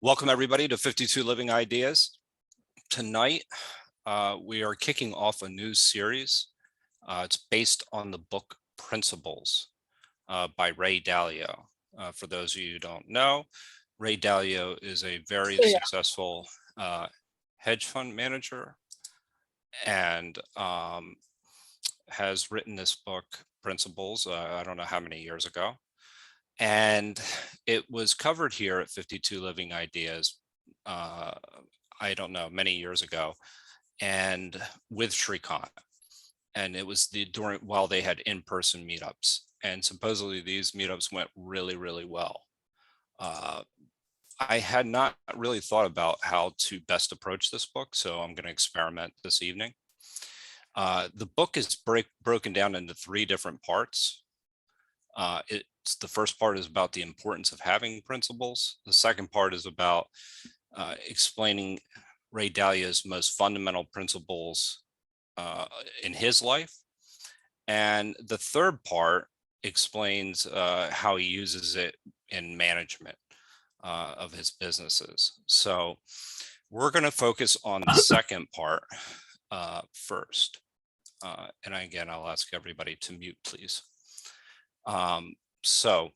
Welcome everybody to 52 Living Ideas. Tonight, we are kicking off a new series. It's based on the book Principles by Ray Dalio. For those of you who don't know, Ray Dalio is a very successful hedge fund manager and has written this book, Principles, I don't know how many years ago. And it was covered here at 52 Living Ideas, I don't know, many years ago, and with Shrikant. And it was while they had in-person meetups. And supposedly these meetups went really, really well. I had not really thought about how to best approach this book, so I'm going to experiment this evening. The book is broken down into 3 different parts. The first part is about the importance of having principles. The second part is about explaining Ray Dalio's most fundamental principles in his life. And the third part explains how he uses it in management of his businesses. So we're going to focus on the second part first. And again, I'll ask everybody to mute, please. So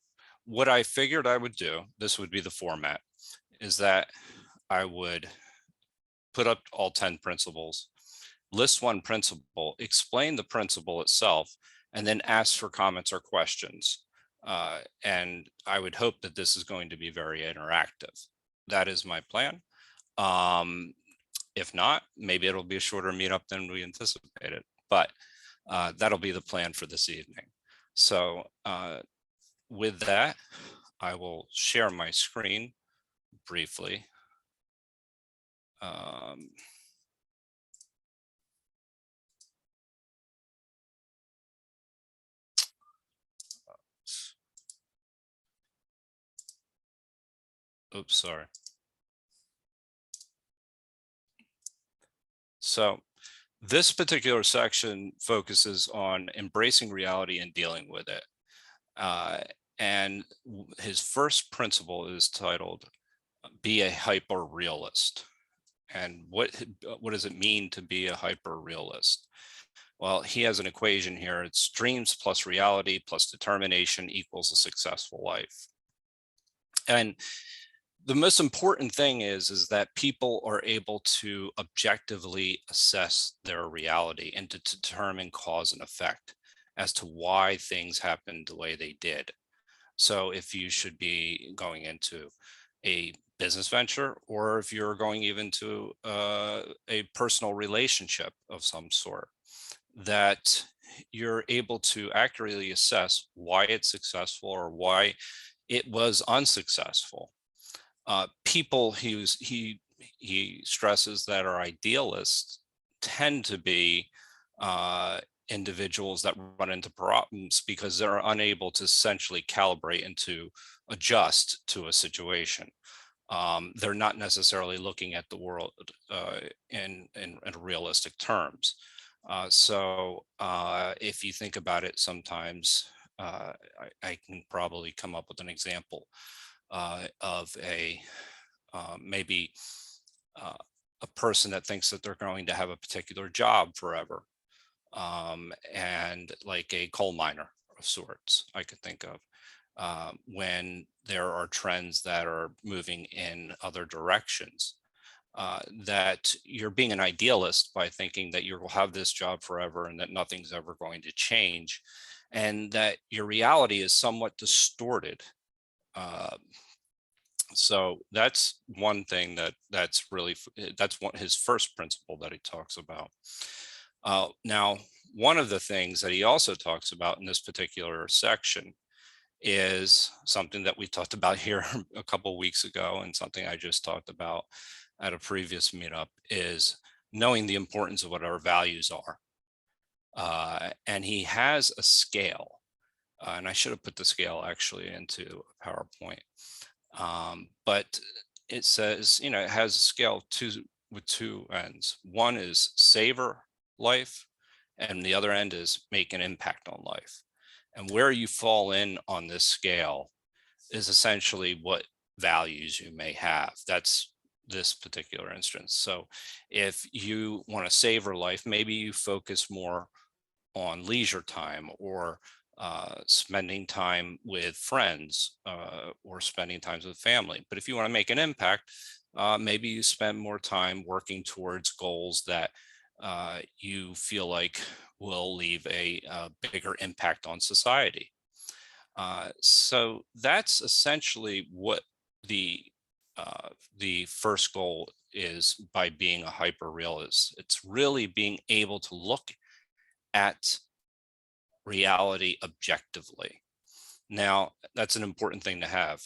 what I figured I would do, this would be the format, is that I would put up all 10 principles, list one principle, explain the principle itself, and then ask for comments or questions. And I would hope that this is going to be very interactive. That is my plan. If not, maybe it'll be a shorter meetup than we anticipated, but that'll be the plan for this evening. So with that, I will share my screen briefly. Oops, sorry. So this particular section focuses on embracing reality and dealing with it. And his first principle is titled, be a hyper realist. And what does it mean to be a hyper realist? Well, he has an equation here. It's dreams plus reality plus determination equals a successful life. And the most important thing is that people are able to objectively assess their reality and to determine cause and effect as to why things happened the way they did. So if you should be going into a business venture, or if you're going even to a personal relationship of some sort, that you're able to accurately assess why it's successful or why it was unsuccessful. People he stresses that are idealists tend to be individuals that run into problems because they're unable to essentially calibrate and to adjust to a situation. They're not necessarily looking at the world in realistic terms. So if you think about it, sometimes I can probably come up with an example of maybe a person that thinks that they're going to have a particular job forever, and like a coal miner of sorts, I could think of, when there are trends that are moving in other directions. That you're being an idealist by thinking that you will have this job forever and that nothing's ever going to change, and that your reality is somewhat distorted. So that's one thing that's his first principle that he talks about. Now, one of the things that he also talks about in this particular section is something that we talked about here a couple of weeks ago, and something I just talked about at a previous meetup, is knowing the importance of what our values are. And he has a scale, and I should have put the scale actually into a PowerPoint. But it says, it has a scale with 2 ends. One is savor life, and the other end is make an impact on life. And where you fall in on this scale is essentially what values you may have. That's this particular instance. So if you want to savor life, maybe you focus more on leisure time, or spending time with friends, or spending time with family. But if you want to make an impact, maybe you spend more time working towards goals that you feel like will leave a bigger impact on society. So that's essentially what the first goal is by being a hyper realist. It's really being able to look at reality objectively. Now, that's an important thing to have.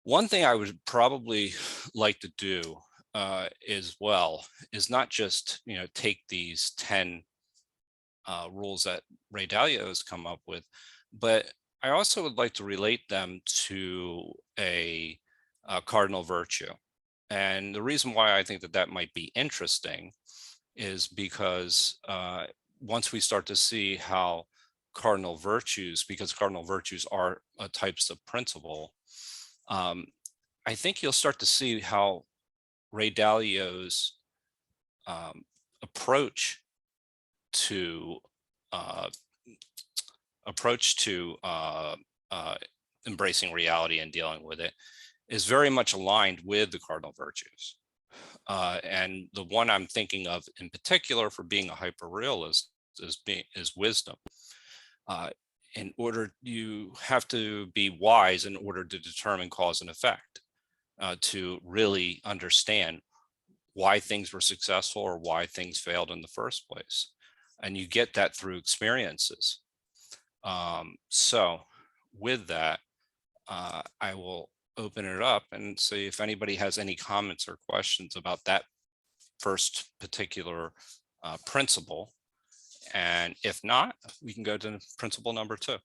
One thing I would probably like to do as well is not just, take these 10 rules that Ray Dalio has come up with, but I also would like to relate them to a cardinal virtue. And the reason why I think that that might be interesting is because once we start to see how cardinal virtues, because cardinal virtues are types of principle, I think you'll start to see how Ray Dalio's approach to embracing reality and dealing with it is very much aligned with the cardinal virtues. And the one I'm thinking of in particular for being a hyper realist is wisdom. You have to be wise in order to determine cause and effect, to really understand why things were successful or why things failed in the first place. And you get that through experiences. So with that, I will open it up and see if anybody has any comments or questions about that first particular principle. And if not, we can go to principle number 2.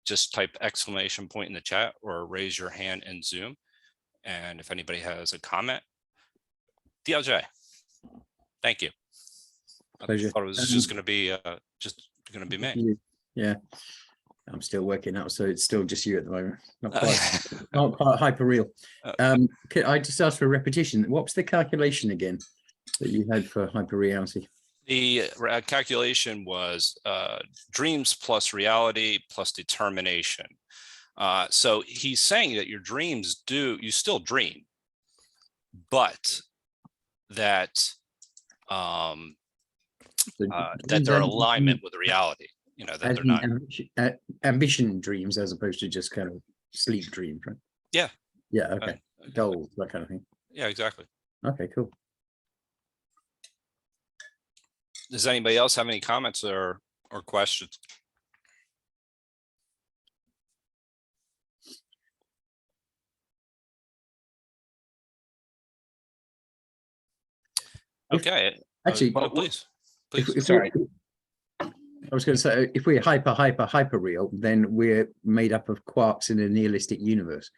Just type exclamation point in the chat or raise your hand in Zoom. And if anybody has a comment, DLJ, thank you. Pleasure. I thought it was just going to be me. Yeah, I'm still working out, so it's still just you at the moment. Not quite hyper real. Could I just ask for a repetition? What was the calculation again that you had for hyper reality? The calculation was dreams plus reality plus determination. So he's saying that your dreams you still dream, but that that they're alignment with reality. That they're not ambition dreams as opposed to just kind of sleep dreams, right? Yeah. Yeah. Okay. Goals, that kind of thing. Yeah, exactly. Okay, cool. Does anybody else have any comments or questions? Okay. Actually, please. Sorry. I was going to say, if we're hyper real, then we're made up of quarks in a nihilistic universe.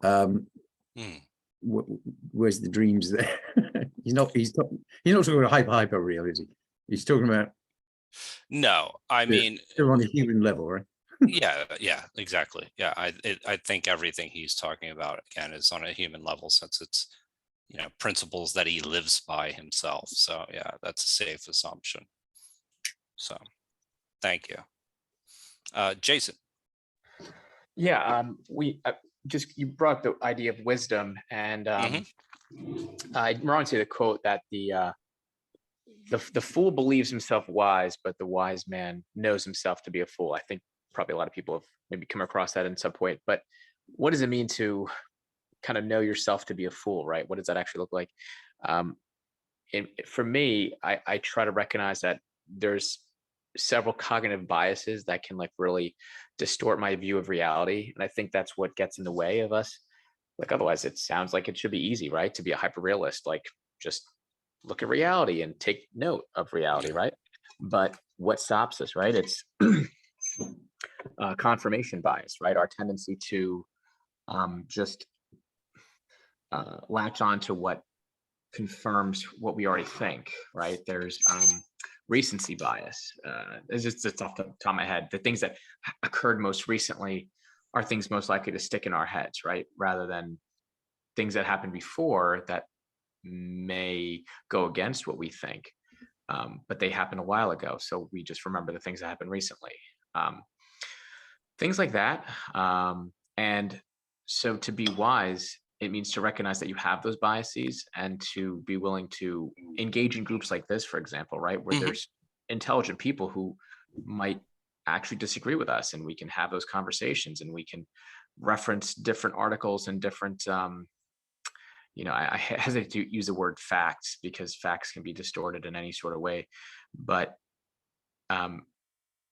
Where's the dreams there? He's not talking about hyper real, is he? He's talking about. No, I mean, still on a human level, right? yeah, exactly. Yeah, I think everything he's talking about again is on a human level, since it's principles that he lives by himself. So yeah, that's a safe assumption. So thank you. Jason. Yeah, you brought the idea of wisdom, and I remember to the quote that the fool believes himself wise, but the wise man knows himself to be a fool. I think probably a lot of people have maybe come across that in some point. But what does it mean to kind of know yourself to be a fool, right? What does that actually look like? For me, I try to recognize that there's several cognitive biases that can really distort my view of reality. And I think that's what gets in the way of us. Otherwise it sounds like it should be easy, right? To be a hyper realist, just look at reality and take note of reality, right? But what stops us, right? It's confirmation bias, right? Our tendency to just latch on to what confirms what we already think, right? There's recency bias. It's just off the top of my head. The things that occurred most recently are things most likely to stick in our heads, right? Rather than things that happened before that may go against what we think, but they happened a while ago. So we just remember the things that happened recently. Things like that. And so to be wise, it means to recognize that you have those biases and to be willing to engage in groups like this, for example, right? Where there's intelligent people who might actually disagree with us, and we can have those conversations, and we can reference different articles and different, I hesitate to use the word facts because facts can be distorted in any sort of way. But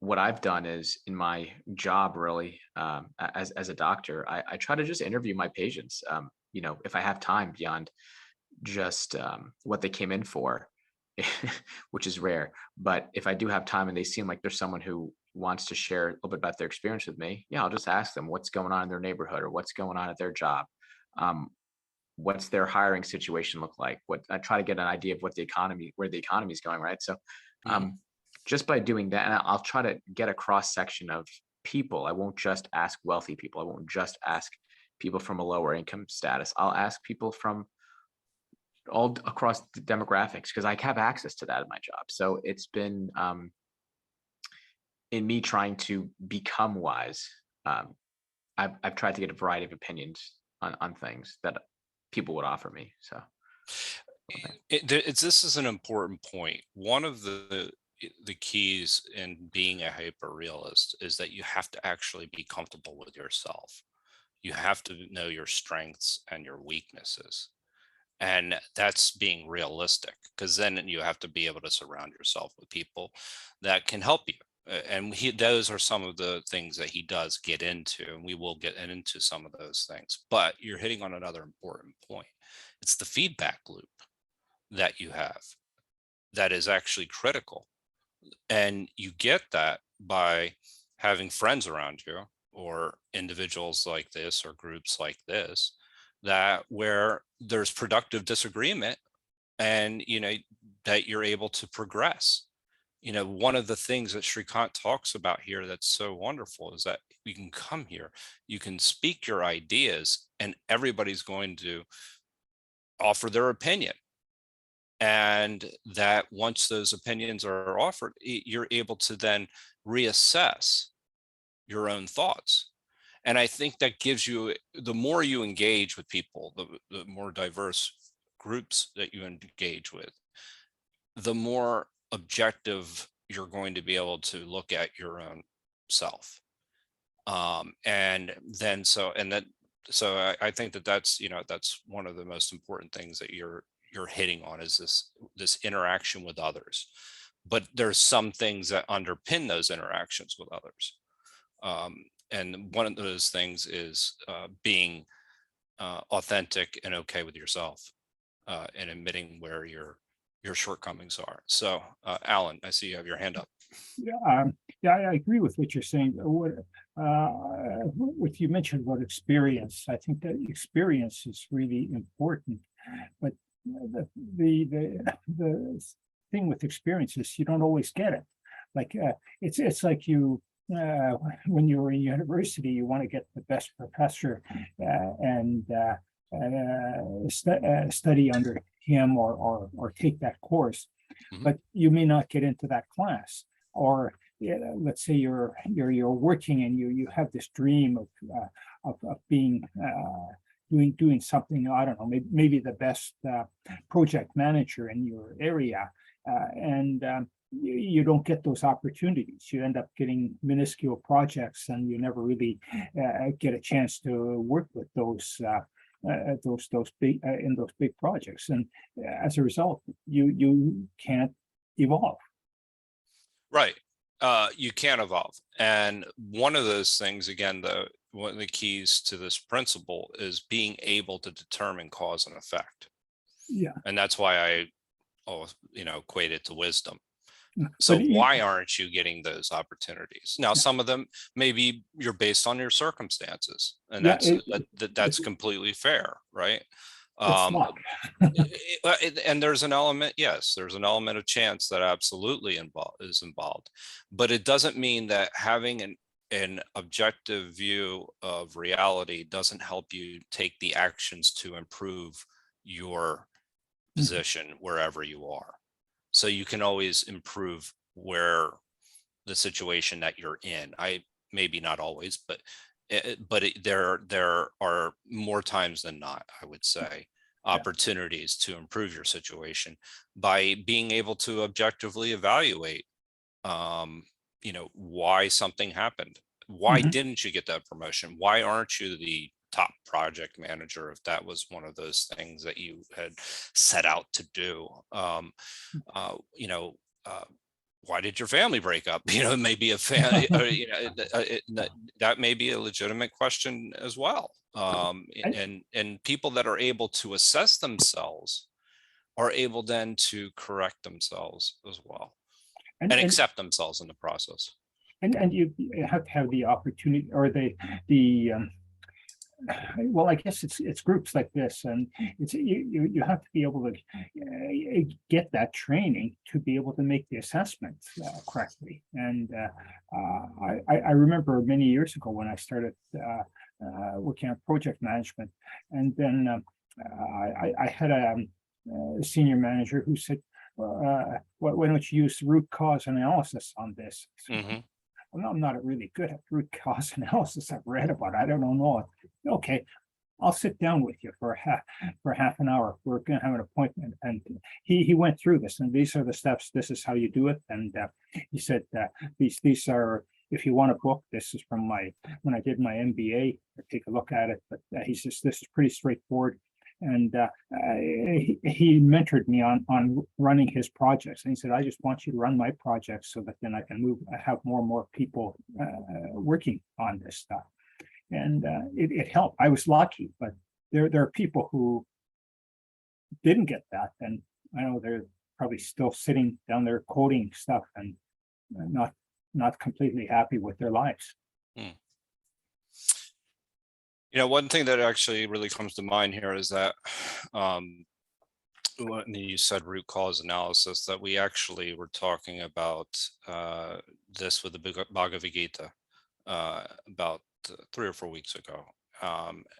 what I've done is in my job, really, as a doctor, I try to just interview my patients, if I have time beyond just what they came in for, which is rare. But if I do have time and they seem like there's someone who wants to share a little bit about their experience with me, yeah, I'll just ask them what's going on in their neighborhood or what's going on at their job. What's their hiring situation look like? What I try to get an idea of where the economy is going, right? So just by doing that, and I'll try to get a cross section of people. I won't just ask wealthy people. I won't just ask people from a lower income status. I'll ask people from all across the demographics because I have access to that in my job. So it's been in me trying to become wise. I've tried to get a variety of opinions on things that people would offer me. So this is an important point. One of the keys in being a hyper realist is that you have to actually be comfortable with yourself. You have to know your strengths and your weaknesses. And that's being realistic, because then you have to be able to surround yourself with people that can help you. And those are some of the things that he does get into, and we will get into some of those things. But you're hitting on another important point. It's the feedback loop that you have that is actually critical. And you get that by having friends around you or individuals like this or groups like this, that where there's productive disagreement and, that you're able to progress. One of the things that Shrikant talks about here that's so wonderful is that you can come here, you can speak your ideas, and everybody's going to offer their opinion. And that once those opinions are offered, you're able to then reassess your own thoughts. And I think that gives you, the more you engage with people, the more diverse groups that you engage with, the more objective you're going to be able to look at your own self. And then so I think that's that's one of the most important things that you're hitting on, is this interaction with others. But there's some things that underpin those interactions with others. And one of those things is being authentic and okay with yourself, and admitting where your shortcomings are. So Alan, I see you have your hand up. Yeah, I agree with what you're saying. What you mentioned about experience, I think that experience is really important. But the thing with experience is you don't always get it. Like it's like you when you're in university, you want to get the best professor and study under him or take that course, but you may not get into that class. Or let's say you're working and you have this dream of being doing something, I don't know, maybe the best project manager in your area, and you don't get those opportunities. You end up getting minuscule projects, and you never really get a chance to work with those big in those big projects, and as a result, you can't evolve. Right. You can evolve. And one of those things, again, one of the keys to this principle is being able to determine cause and effect. Yeah. And that's why I equate it to wisdom. So why aren't you getting those opportunities? Now, some of them, maybe you're based on your circumstances, and that's completely fair, right? And there's an element, yes, there's an element of chance that absolutely is involved, but it doesn't mean that having an objective view of reality doesn't help you take the actions to improve your position wherever you are. So you can always improve where the situation that you're in. Maybe not always, but there are more times than not, I would say, opportunities to improve your situation by being able to objectively evaluate, why something happened. Why didn't you get that promotion? Why aren't you the top project manager if that was one of those things that you had set out to do? Why did your family break up? Maybe a family, that may be a legitimate question as well. And people that are able to assess themselves are able then to correct themselves as well, and accept themselves in the process. And you have to have the opportunity, or well, I guess it's groups like this, and it's you have to be able to get that training to be able to make the assessments correctly. And I remember many years ago when I started working on project management, and then I had a senior manager who said, why don't you use root cause analysis on this? Well, I'm not really good at root cause analysis. I've read about it. I don't know. Okay, I'll sit down with you for half an hour. We're going to have an appointment. And he went through this, and these are the steps. This is how you do it. And he said these are, if you want a book, this is from when I did my MBA. Take a look at it. But he says this is pretty straightforward. And he mentored me on running his projects. And he said, I just want you to run my projects so that then I can have more and more people working on this stuff. And it helped. I was lucky, but there are people who didn't get that. And I know they're probably still sitting down there coding stuff and not completely happy with their lives. One thing that actually really comes to mind here is that when you said root cause analysis, that we actually were talking about this with the Bhagavad Gita about 3 or 4 weeks ago.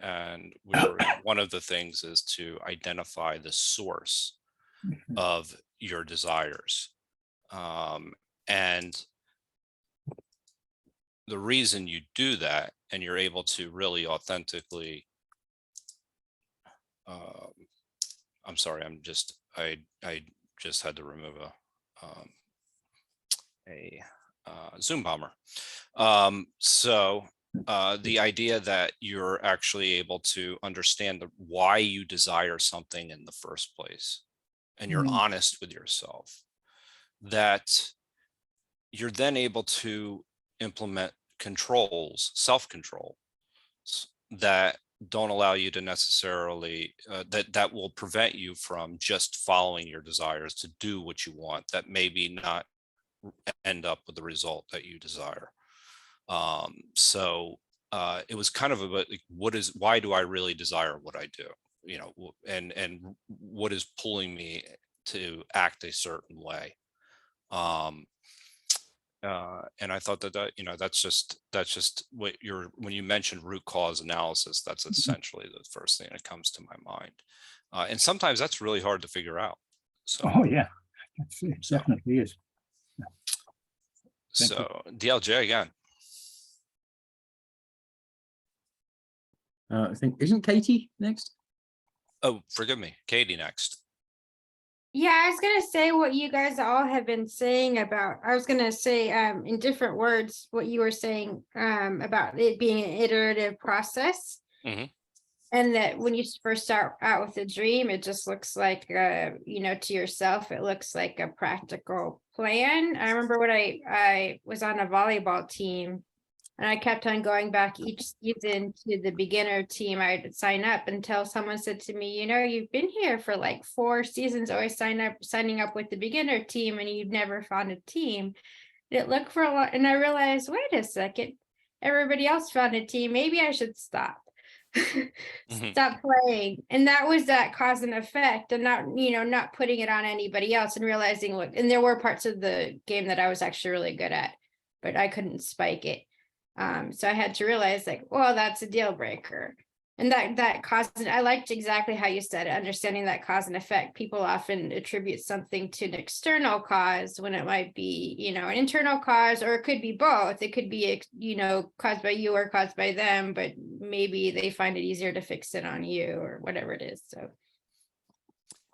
And one of the things is to identify the source of your desires. And the reason you do that, and you're able to really authentically, I'm sorry, I just had to remove a Zoom bomber. So the idea that you're actually able to understand why you desire something in the first place, and you're honest with yourself, that you're then able to implement controls, self-control, that don't allow you to necessarily, that will prevent you from just following your desires to do what you want, that maybe not end up with the result that you desire. So it was kind of about why do I really desire what I do, and what is pulling me to act a certain way. And I thought that's just what when you mentioned root cause analysis, that's essentially the first thing that comes to my mind. And sometimes that's really hard to figure out. So, oh yeah, it definitely is. Yeah. So DLJ again. I think, isn't Katie next? Oh, forgive me, Katie next. Yeah, I was gonna say what you guys all have been saying about, I was gonna say in different words, what you were saying about it being an iterative process. And that when you first start out with a dream, it just looks like, to yourself, it looks like a practical plan. I remember when I was on a volleyball team, and I kept on going back each season to the beginner team. I'd sign up until someone said to me, you've been here for like 4 seasons, always signing up with the beginner team, and you've never found a team. It looked for a lot, and I realized, wait a second, everybody else found a team. Maybe I should stop. Stop playing. And that was that cause and effect, and not putting it on anybody else, and realizing, look, and there were parts of the game that I was actually really good at, but I couldn't spike it. So I had to realize like, well, that's a deal breaker. And that cause, I liked exactly how you said it, understanding that cause and effect. People often attribute something to an external cause when it might be, an internal cause, or it could be both. It could be, caused by you or caused by them, but maybe they find it easier to fix it on you or whatever it is. So.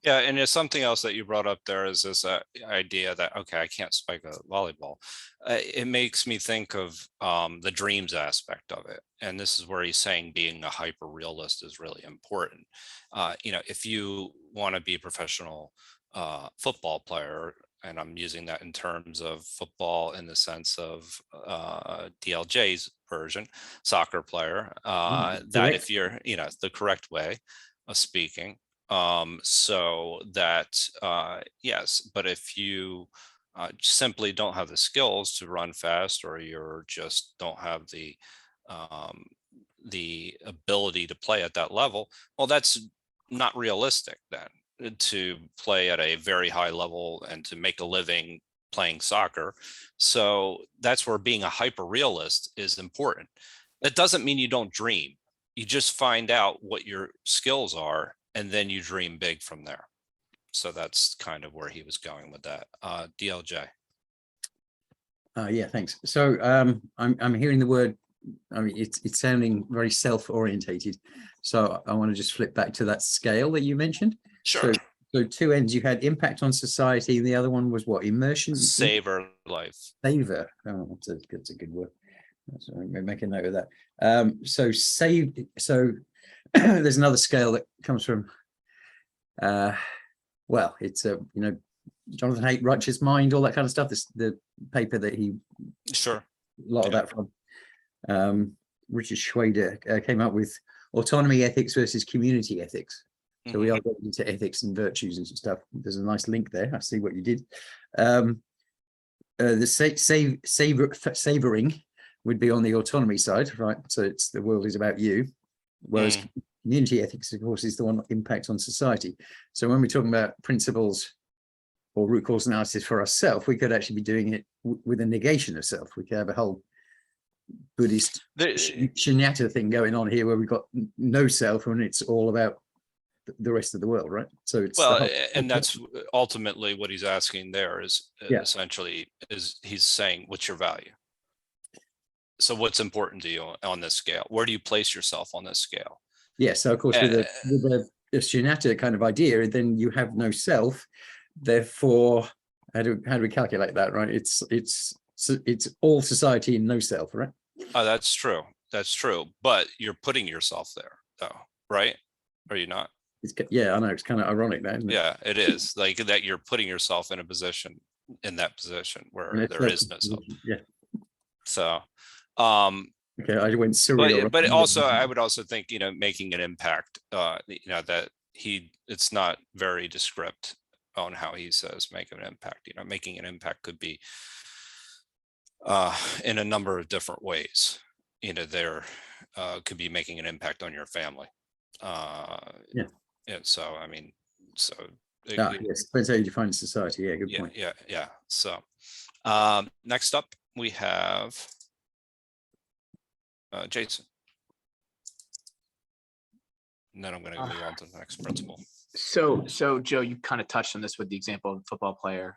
Yeah, and there's something else that you brought up there is this idea that, okay, I can't spike a volleyball. It makes me think of the dreams aspect of it. And this is where he's saying being a hyper realist is really important. If you want to be a professional football player, and I'm using that in terms of football in the sense of DLJ's version, soccer player, that if you're, the correct way of speaking, so that yes, but if you simply don't have the skills to run fast, or you're just don't have the ability to play at that level, well, that's not realistic then, to play at a very high level and to make a living playing soccer. So that's where being a hyper realist is important. That doesn't mean you don't dream. You just find out what your skills are, and then you dream big from there. So that's kind of where he was going with that. DLJ. Yeah, thanks. So I'm hearing the word, I mean, it's sounding very self-orientated. So I want to just flip back to that scale that you mentioned. Sure. So two ends, you had impact on society, and the other one was what? Immersion? Savor life. Savor. Oh, that's a good word. So make a note of that. So there's another scale that comes from well, it's Jonathan Haidt, Righteous Mind, all that kind of stuff. This the paper that he Sure. A lot of that from Richard Schwader came up with autonomy ethics versus community ethics. So we are getting into ethics and virtues and stuff. There's a nice link there. I see what you did. The savoring would be on the autonomy side, right? So it's the world is about you, whereas community ethics, of course, is the one impact on society. So when we're talking about principles or root cause analysis for ourselves, we could actually be doing it with a negation of self. We could have a whole Buddhist shunyata thing going on here, where we've got no self and it's all about the rest of the world, right? So it's and that's ultimately what he's asking there is essentially is he's saying, what's your value? So what's important to you on this scale? Where do you place yourself on this scale? Yeah, so of course with a shunyata kind of idea, then you have no self. Therefore, how do we calculate that, right? It's all society and no self, right? Oh, that's true. That's true. But you're putting yourself there, though, right? Are you not? Yeah, I know, it's kind of ironic, that, isn't it? Yeah, it is, like that you're putting yourself in that position where there is no self. Yeah. So okay, I went surreal. But also I would also think, making an impact, that it's not very descript on how he says make an impact. Making an impact could be in a number of different ways. There could be making an impact on your family. And so I mean, yes, depends how you define society. Yeah, good point. Yeah. So next up we have Jason. And then I'm going to move on to the next principle. So Joe, you kind of touched on this with the example of a football player,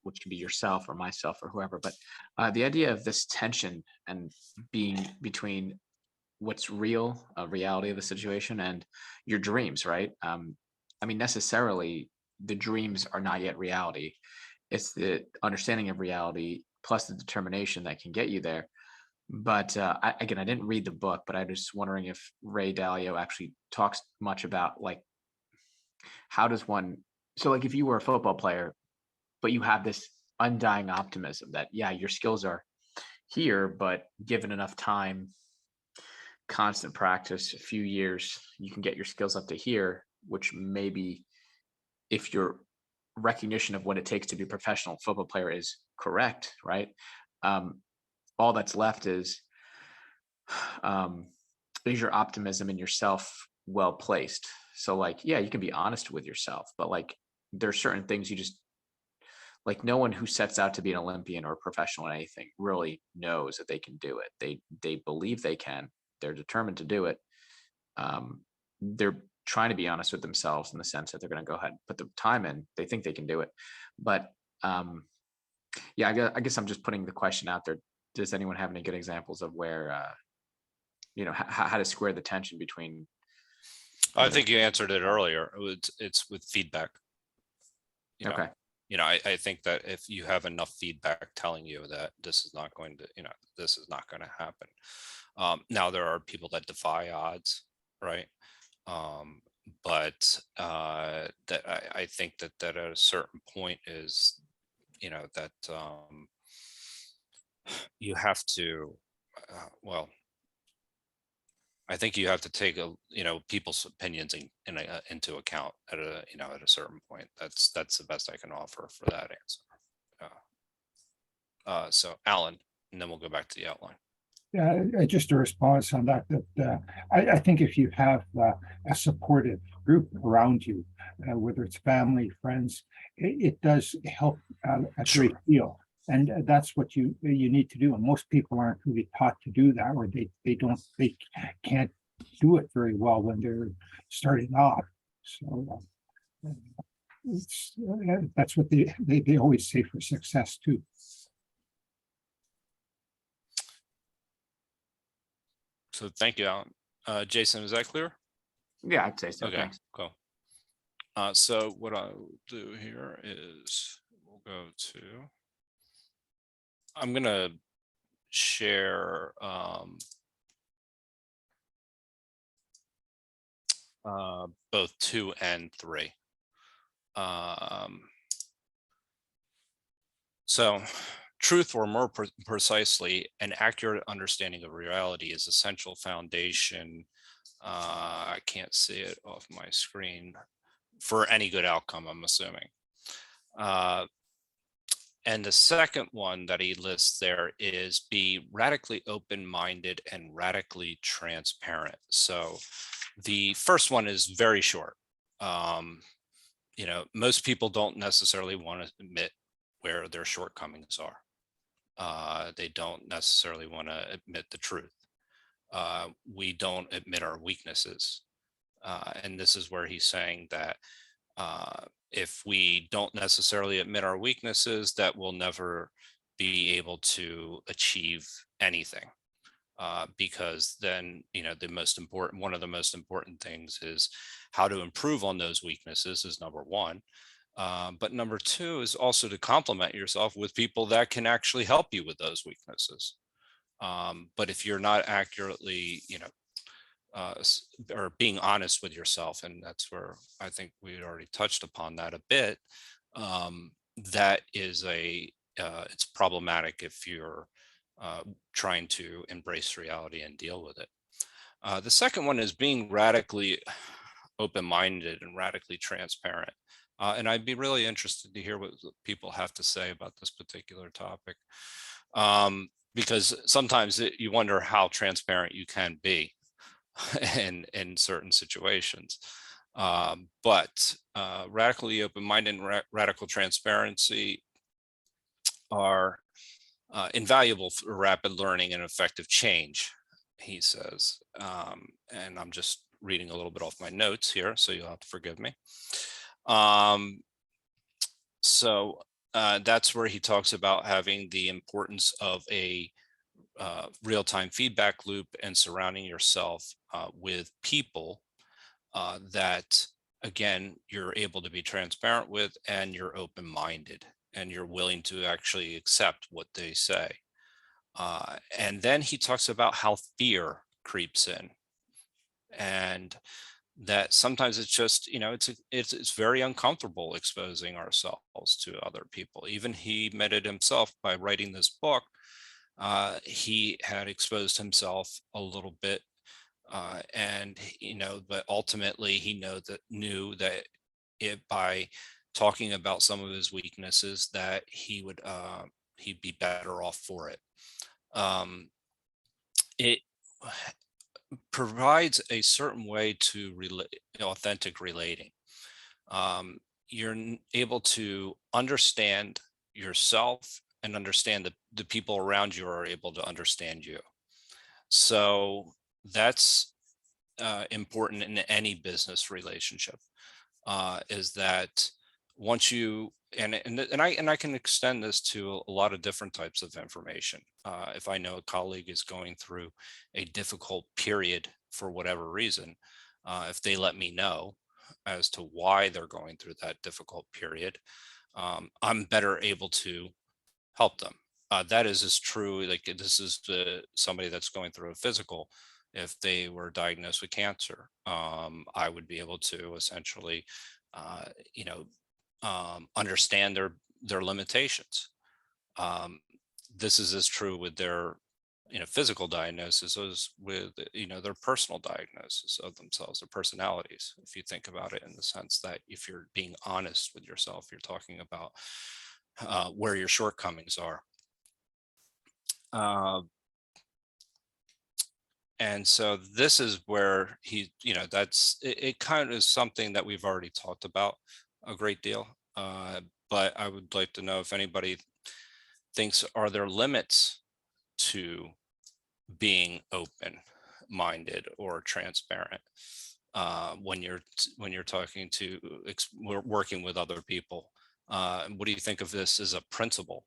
which can be yourself or myself or whoever, but the idea of this tension and being between what's real, reality of the situation, and your dreams, right? I mean, necessarily the dreams are not yet reality. It's the understanding of reality plus the determination that can get you there. But I didn't read the book, but I'm just wondering if Ray Dalio actually talks much about like, how does one, so like if you were a football player, but you have this undying optimism that, yeah, your skills are here, but given enough time, constant practice, a few years, you can get your skills up to here, which maybe if your recognition of what it takes to be a professional football player is correct, right? All that's left is your optimism in yourself well placed? So like, yeah, you can be honest with yourself, but like there are certain things you just like no one who sets out to be an Olympian or a professional in anything really knows that they can do it. They believe they can. They're determined to do it. They're trying to be honest with themselves in the sense that they're going to go ahead and put the time in. They think they can do it. But yeah, I guess I'm just putting the question out there. Does anyone have any good examples of where, how to square the tension between? I think you answered it earlier. It's with feedback. Okay. I think that if you have enough feedback telling you that this is not going to, this is not going to happen. Now there are people that defy odds, right? But that I think that at a certain point is, that you have to, well, I think you have to take people's opinions into account at a certain point. That's the best I can offer for that answer. So Alan, and then we'll go back to the outline. Yeah, just a response on that. I think if you have a supportive group around you, whether it's family, friends, it does help a great deal. And that's what you need to do. And most people aren't really taught to do that, or they can't do it very well when they're starting off. So that's what they always say for success too. So thank you, Alan. Jason, is that clear? Yeah, I'd say so. Okay, Thanks. cool. So what I'll do here is we'll go to, I'm going to share both 2 and 3. So truth, or more precisely, an accurate understanding of reality is essential foundation. I can't see it off my screen for any good outcome, I'm assuming. And the second one that he lists there is be radically open-minded and radically transparent. So the first one is very short. Most people don't necessarily want to admit where their shortcomings are. They don't necessarily want to admit the truth. We don't admit our weaknesses. And this is where he's saying that if we don't necessarily admit our weaknesses, that we'll never be able to achieve anything. Because then, one of the most important things is how to improve on those weaknesses is number one. But number two is also to complement yourself with people that can actually help you with those weaknesses. But if you're not accurately, or being honest with yourself, and that's where I think we had already touched upon that a bit, that is it's problematic if you're trying to embrace reality and deal with it. The second one is being radically open-minded and radically transparent. And I'd be really interested to hear what people have to say about this particular topic. Because sometimes you wonder how transparent you can be in certain situations. But radically open-minded and radical transparency are invaluable for rapid learning and effective change, he says. And I'm just reading a little bit off my notes here, so you'll have to forgive me. So that's where he talks about having the importance of a real-time feedback loop and surrounding yourself with people that, again, you're able to be transparent with, and you're open-minded and you're willing to actually accept what they say. And then he talks about how fear creeps in, and that sometimes it's just, it's very uncomfortable exposing ourselves to other people. Even he admitted himself by writing this book, he had exposed himself a little bit, and but ultimately he knew that by talking about some of his weaknesses, that he'd be better off for it. It provides a certain way to authentic relating. You're able to understand yourself and understand that the people around you are able to understand you. So that's important in any business relationship, is that once you, and I can extend this to a lot of different types of information. If I know a colleague is going through a difficult period for whatever reason, if they let me know as to why they're going through that difficult period, I'm better able to help them. That is as true, like this is somebody that's going through a physical. If they were diagnosed with cancer, I would be able to essentially, you know, understand their limitations. This is as true with their, you know, physical diagnosis as with, you know, their personal diagnosis of themselves, their personalities. If you think about it in the sense that if you're being honest with yourself, you're talking about where your shortcomings are. And so this is where he, you know, that's, it kind of is something that we've already talked about a great deal. But I would like to know if anybody thinks, are there limits to being open-minded or transparent when you're talking to, working with other people? What do you think of this as a principle?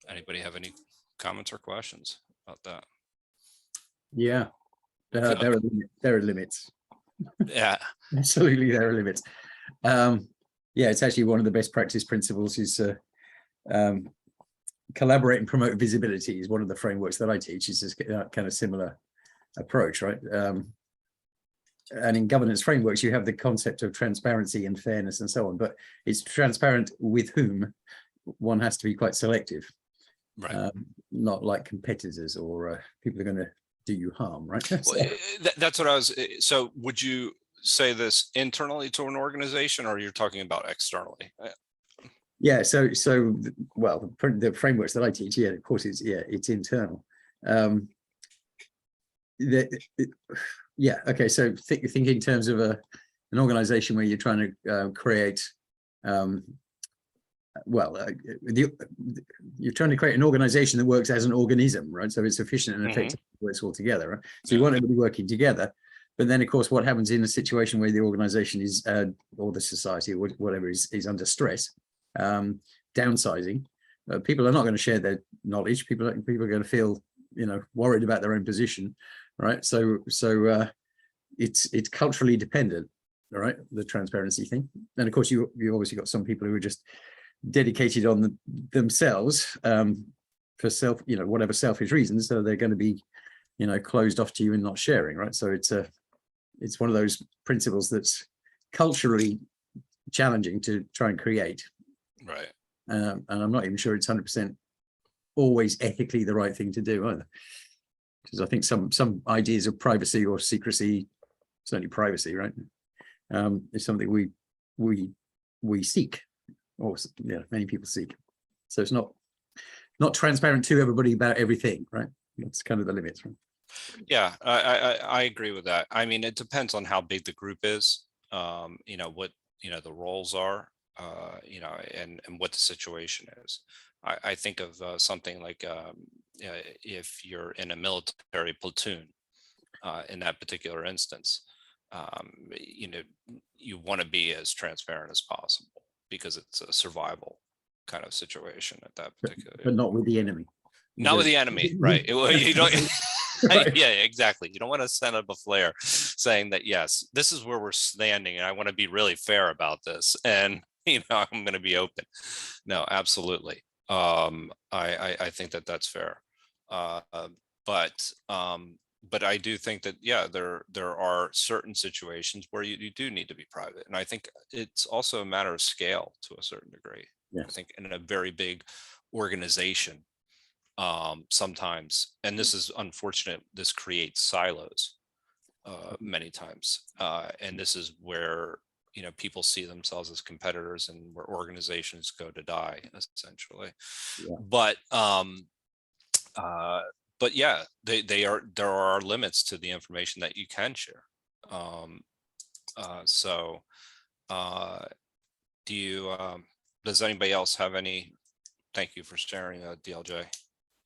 Anybody have any comments or questions about that? Yeah, there are limits. Yeah. Absolutely, there are limits. Yeah, it's actually one of the best practice principles is collaborate and promote visibility is one of the frameworks that I teach. It's this kind of similar approach, right? And in governance frameworks, you have the concept of transparency and fairness and so on, but it's transparent with whom. One has to be quite selective, Right. Not like competitors or people are going to do you harm, right? Well, that's what I was. So would you say this internally to an organization, or you're talking about externally? Yeah, so well, the frameworks that I teach, yeah, of course, it's internal. Yeah, okay, so think in terms of an organization where you're trying to create, you're trying to create an organization that works as an organism, right? So it's efficient and effective, works all together, right? So you want everybody working together, but then of course, what happens in a situation where the organization is, or the society or whatever is under stress, downsizing, people are not going to share their knowledge. People are going to feel, you know, worried about their own position, right? So it's culturally dependent, all right, the transparency thing. And of course, you obviously got some people who are just dedicated on themselves for self, you know, whatever selfish reasons, so they're going to be, you know, closed off to you and not sharing, right? So it's one of those principles that's culturally challenging to try and create, Right. And I'm not even sure it's 100% always ethically the right thing to do either, because I think some ideas of privacy or secrecy, certainly privacy, right, is something we seek, or yeah, many people seek. So it's not transparent to everybody about everything, right? That's kind of the limits, right? Yeah, I agree with that. I mean, it depends on how big the group is, you know, what, you know, the roles are, you know, and what the situation is. I think of something like if you're in a military platoon, in that particular instance, you know, you want to be as transparent as possible because it's a survival kind of situation at that particular. But not with the enemy. Not with the enemy, right? You don't. Right. Yeah, exactly. You don't want to send up a flare saying that, yes, this is where we're standing, and I want to be really fair about this, and you know, I'm going to be open. No, absolutely. I think that that's fair. But I do think that, yeah, there are certain situations where you do need to be private, and I think it's also a matter of scale to a certain degree. Yeah. I think in a very big organization, sometimes, and this is unfortunate, this creates silos many times, and this is where, you know, people see themselves as competitors and where organizations go to die, essentially. Yeah. But yeah, there are limits to the information that you can share. So do you Does anybody else have any? Thank you for sharing, DLJ.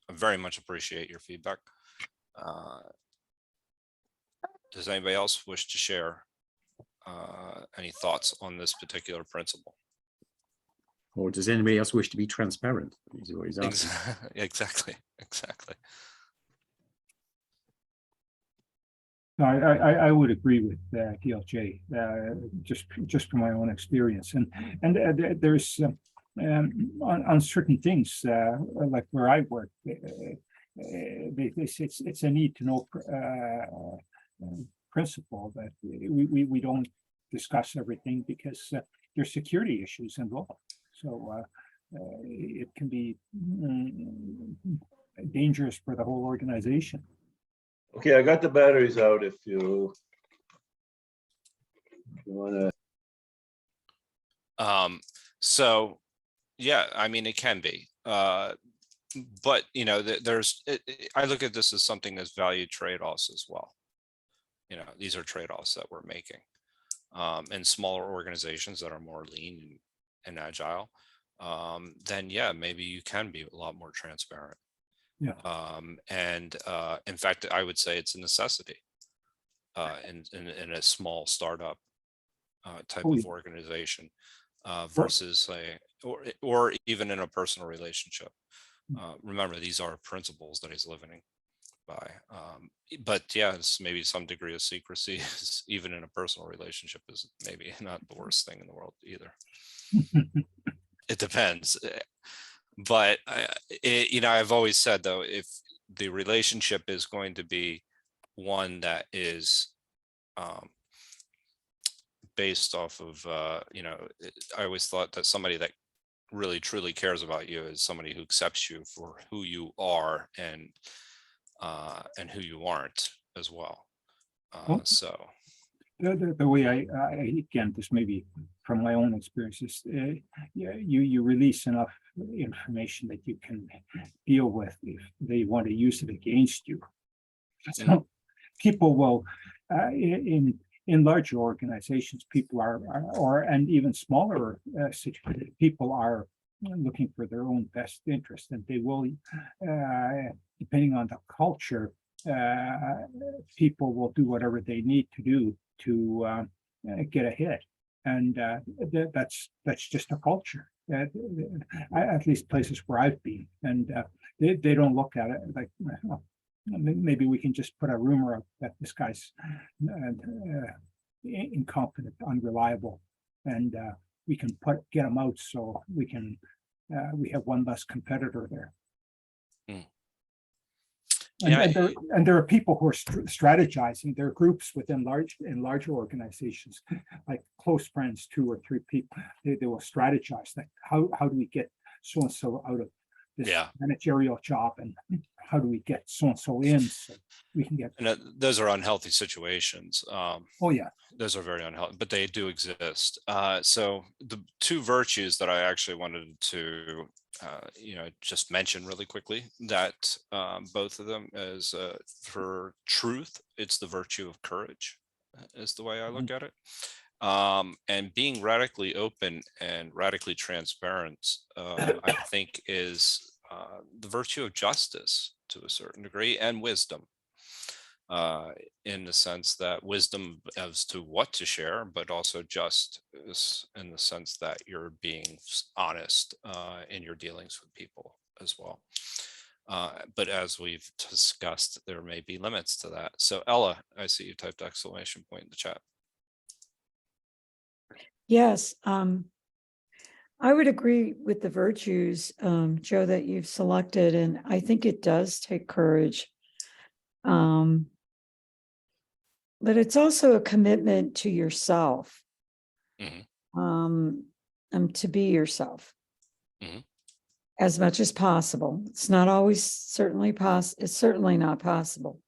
I very much appreciate your feedback. Does anybody else wish to share any thoughts on this particular principle? Or does anybody else wish to be transparent? Is what he's asking. Exactly. No, I would agree with DLJ, just from my own experience, and there's on certain things like where I work, it's a need to know principle that we don't discuss everything because there's security issues involved. So it can be dangerous for the whole organization. Okay, I got the batteries out if you want to. So yeah, I mean, it can be, but you know, I look at this as something that's value trade-offs as well. You know, these are trade-offs that we're making. In smaller organizations that are more lean and agile, then yeah, maybe you can be a lot more transparent. Yeah. In fact, I would say it's a necessity in a small startup type of organization versus say, or even in a personal relationship. Remember, these are principles that he's living by. But yeah, it's maybe some degree of secrecy, even in a personal relationship, is maybe not the worst thing in the world either. It depends. But you know, I've always said though, if the relationship is going to be one that is based off of, you know, I always thought that somebody that really truly cares about you is somebody who accepts you for who you are and who you aren't as well. So the way I again, this may be from my own experiences, yeah, you release enough information that you can deal with if they want to use it against you. So people will, in larger organizations, people and even smaller people are looking for their own best interest, and they will, depending on the culture, people will do whatever they need to do to get ahead, and that's just a culture. At least places where I've been, and they don't look at it like, well, maybe we can just put a rumor up that this guy's incompetent, unreliable, and we can get him out so we can we have one less competitor there. And there are people who are strategizing. There are groups within larger organizations, like close friends, 2 or 3 people. They will strategize, like how do we get so and so out of this managerial job, and how do we get so and so in so we can get. And those are unhealthy situations. Oh yeah, those are very unhealthy, but they do exist. So the 2 virtues that I actually wanted to you know, just mention really quickly, that both of them is for truth, it's the virtue of courage, is the way I look at it. And being radically open and radically transparent, I think is the virtue of justice to a certain degree, and wisdom, in the sense that wisdom as to what to share, but also justice in the sense that you're being honest in your dealings with people as well. But as we've discussed, there may be limits to that. So Ella, I see you typed exclamation point in the chat. Yes, I would agree with the virtues, Joe, that you've selected, and I think it does take courage. But it's also a commitment to yourself, to be yourself as much as possible. It's not always certainly possible. It's certainly not possible,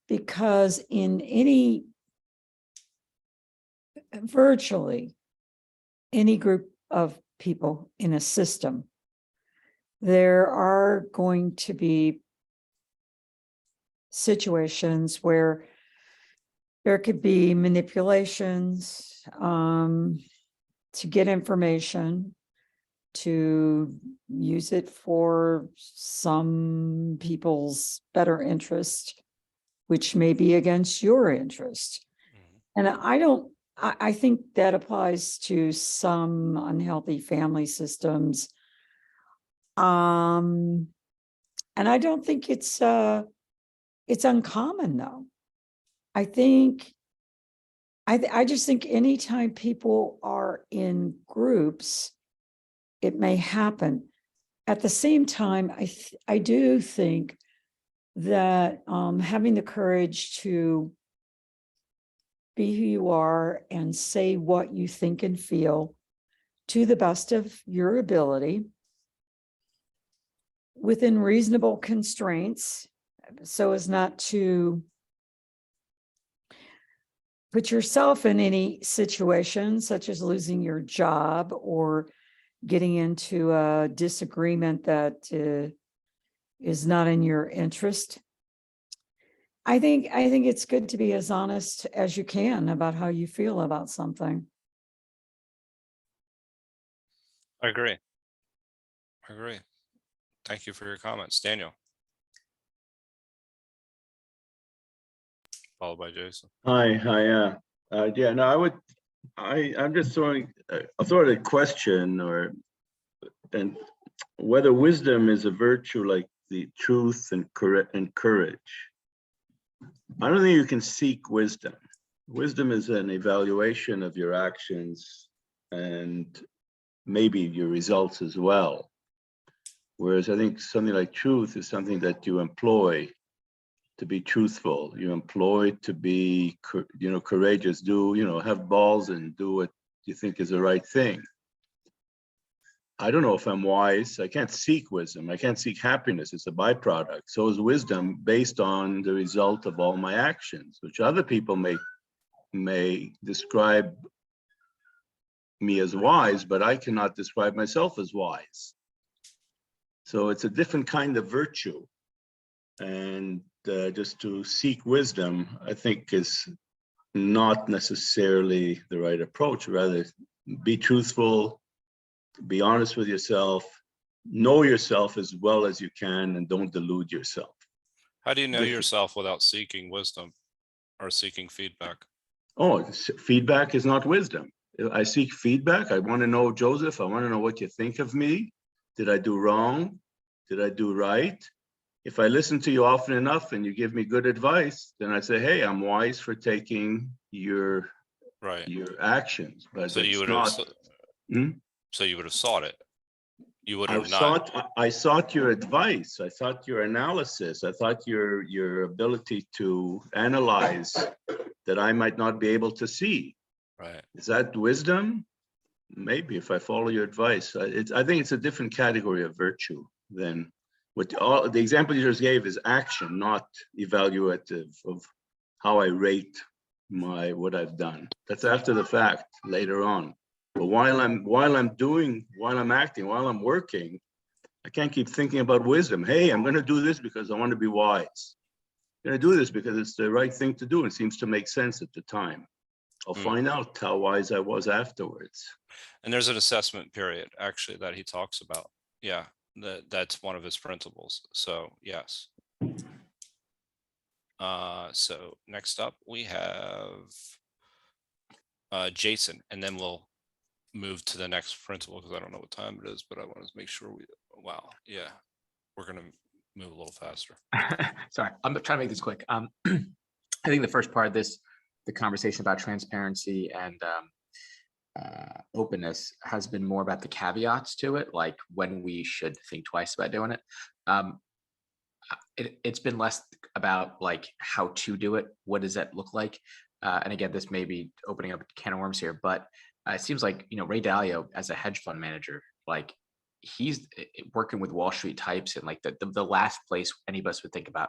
because in virtually any group of people in a system, there are going to be situations where there could be manipulations to get information, to use it for some people's better interest, which may be against your interest. And I think that applies to some unhealthy family systems. And I don't think it's uncommon though. I just think anytime people are in groups, it may happen. At the same time, I do think that having the courage to be who you are and say what you think and feel to the best of your ability within reasonable constraints, so as not to put yourself in any situation such as losing your job or getting into a disagreement that is not in your interest. I think it's good to be as honest as you can about how you feel about something. I agree. Thank you for your comments, Daniel. Followed by Jason. Hi, yeah, no, I'm just throwing, I'll throw out a question and whether wisdom is a virtue like the truth and courage. I don't think you can seek wisdom. Wisdom is an evaluation of your actions and maybe your results as well. Whereas I think something like truth is something that you employ to be truthful. You employ to be, courageous, have balls and do what you think is the right thing. I don't know if I'm wise. I can't seek wisdom. I can't seek happiness. It's a byproduct. So is wisdom based on the result of all my actions, which other people may describe me as wise, but I cannot describe myself as wise. So it's a different kind of virtue. And just to seek wisdom, I think is not necessarily the right approach. Rather, be truthful, be honest with yourself, know yourself as well as you can, and don't delude yourself. How do you know yourself without seeking wisdom or seeking feedback? Oh, feedback is not wisdom. I seek feedback. I want to know, Joseph, I want to know what you think of me. Did I do wrong? Did I do right? If I listen to you often enough and you give me good advice, then I say, hey, I'm wise for taking your actions. But so you would not, have so you would have sought it. You would have I sought your advice. I sought your analysis. I thought your ability to analyze that I might not be able to see. Right. Is that wisdom? Maybe, if I follow your advice. I think it's a different category of virtue than what the example you just gave is action, not evaluative of how I rate what I've done. That's after the fact, later on. But while I'm acting, while I'm working, I can't keep thinking about wisdom. Hey, I'm going to do this because I want to be wise. I'm going to do this because it's the right thing to do. It seems to make sense at the time. I'll find out how wise I was afterwards. And there's an assessment period actually that he talks about. Yeah, that's one of his principles. So yes. So next up we have Jason, and then we'll move to the next principle because I don't know what time it is, but I want to make sure we're going to move a little faster. Sorry, I'm trying to make this quick. I think the first part of this, the conversation about transparency and openness, has been more about the caveats to it, like when we should think twice about doing it. It's been less about like how to do it. What does that look like? And again, this may be opening up a can of worms here, but it seems like, Ray Dalio as a hedge fund manager, like he's working with Wall Street types, and like the last place any of us would think about,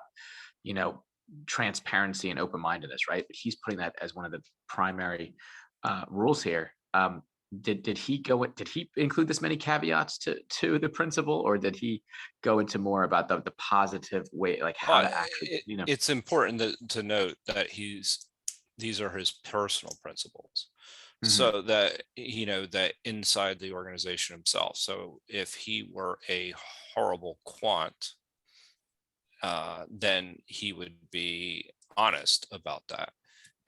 transparency and open-mindedness, right? But he's putting that as one of the primary rules here. Did he include this many caveats to the principle, or did he go into more about the positive way, like how to actually, It's important to note that these are his personal principles. so that, you know, that inside the organization himself. So if he were a horrible quant, then he would be honest about that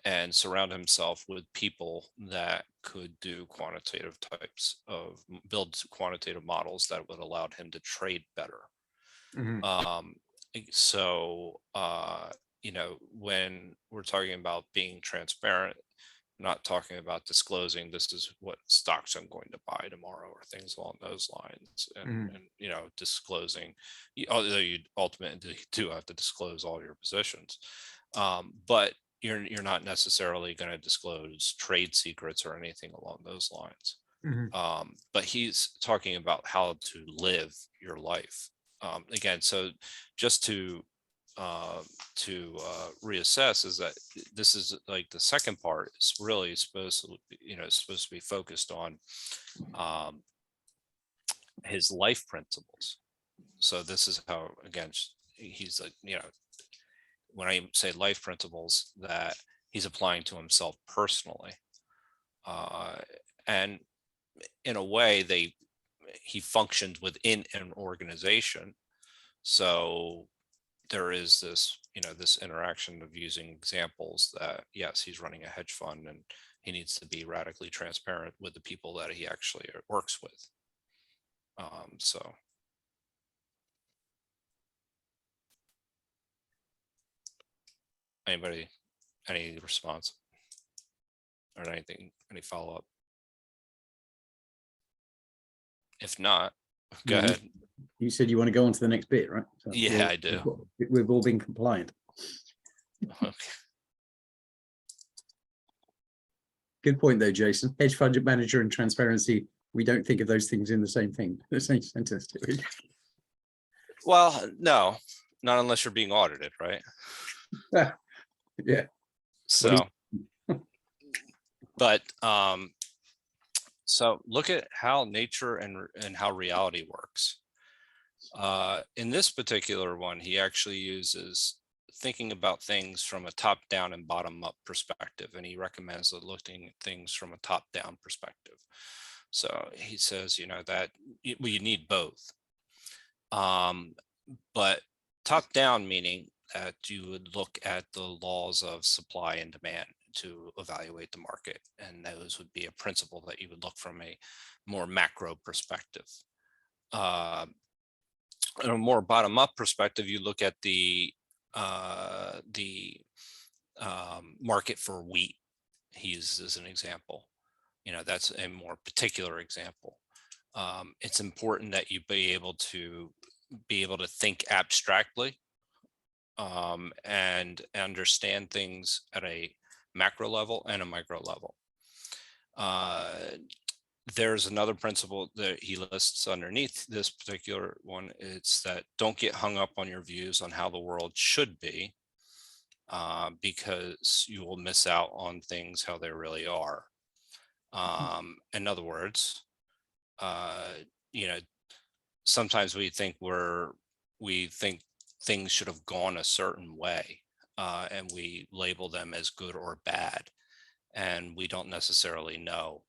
and surround himself with people that could do quantitative types of build quantitative models that would allow him to trade better. Mhm. So you know, when we're talking about being transparent, not talking about disclosing this is what stocks I'm going to buy tomorrow or things along those lines, Mhm. and you know, disclosing, although you ultimately do have to disclose all your positions, but you're not necessarily going to disclose trade secrets or anything along those lines. Mhm. But he's talking about how to live your life. Again, so just to reassess is that this is like the second part is really supposed to, you know, supposed to be focused on his life principles. So this is how, again, he's like, you know, when I say life principles, that he's applying to himself personally. And in a way, he functions within an organization. So there is this, you know, this interaction of using examples that, yes, he's running a hedge fund and he needs to be radically transparent with the people that he actually works with. So. Anybody, any response or anything, any follow-up? If not, go No, ahead. You said you want to go on to the next bit, right? So Yeah, I do. We've all been compliant. Okay. Good point though, Jason. Hedge fund manager and transparency. We don't think of those things in the same thing, the same sentence, do we? Well, no, not unless you're being audited, right? Yeah. So, but so look at how nature and how reality works. In this particular one, he actually uses thinking about things from a top down and bottom up perspective. And he recommends looking at things from a top down perspective. So he says, you know, that you need both. But top down meaning that you would look at the laws of supply and demand to evaluate the market. And those would be a principle that you would look from a more macro perspective. In a more bottom up perspective, you look at the market for wheat. He uses as an example. You know, that's a more particular example. It's important that you be able to think abstractly and understand things at a macro level and a micro level. There's another principle that he lists underneath this particular one. It's that don't get hung up on your views on how the world should be, because you will miss out on things how they really are. In other words, you know, sometimes we think things should have gone a certain way, and we label them as good or bad, and we don't necessarily know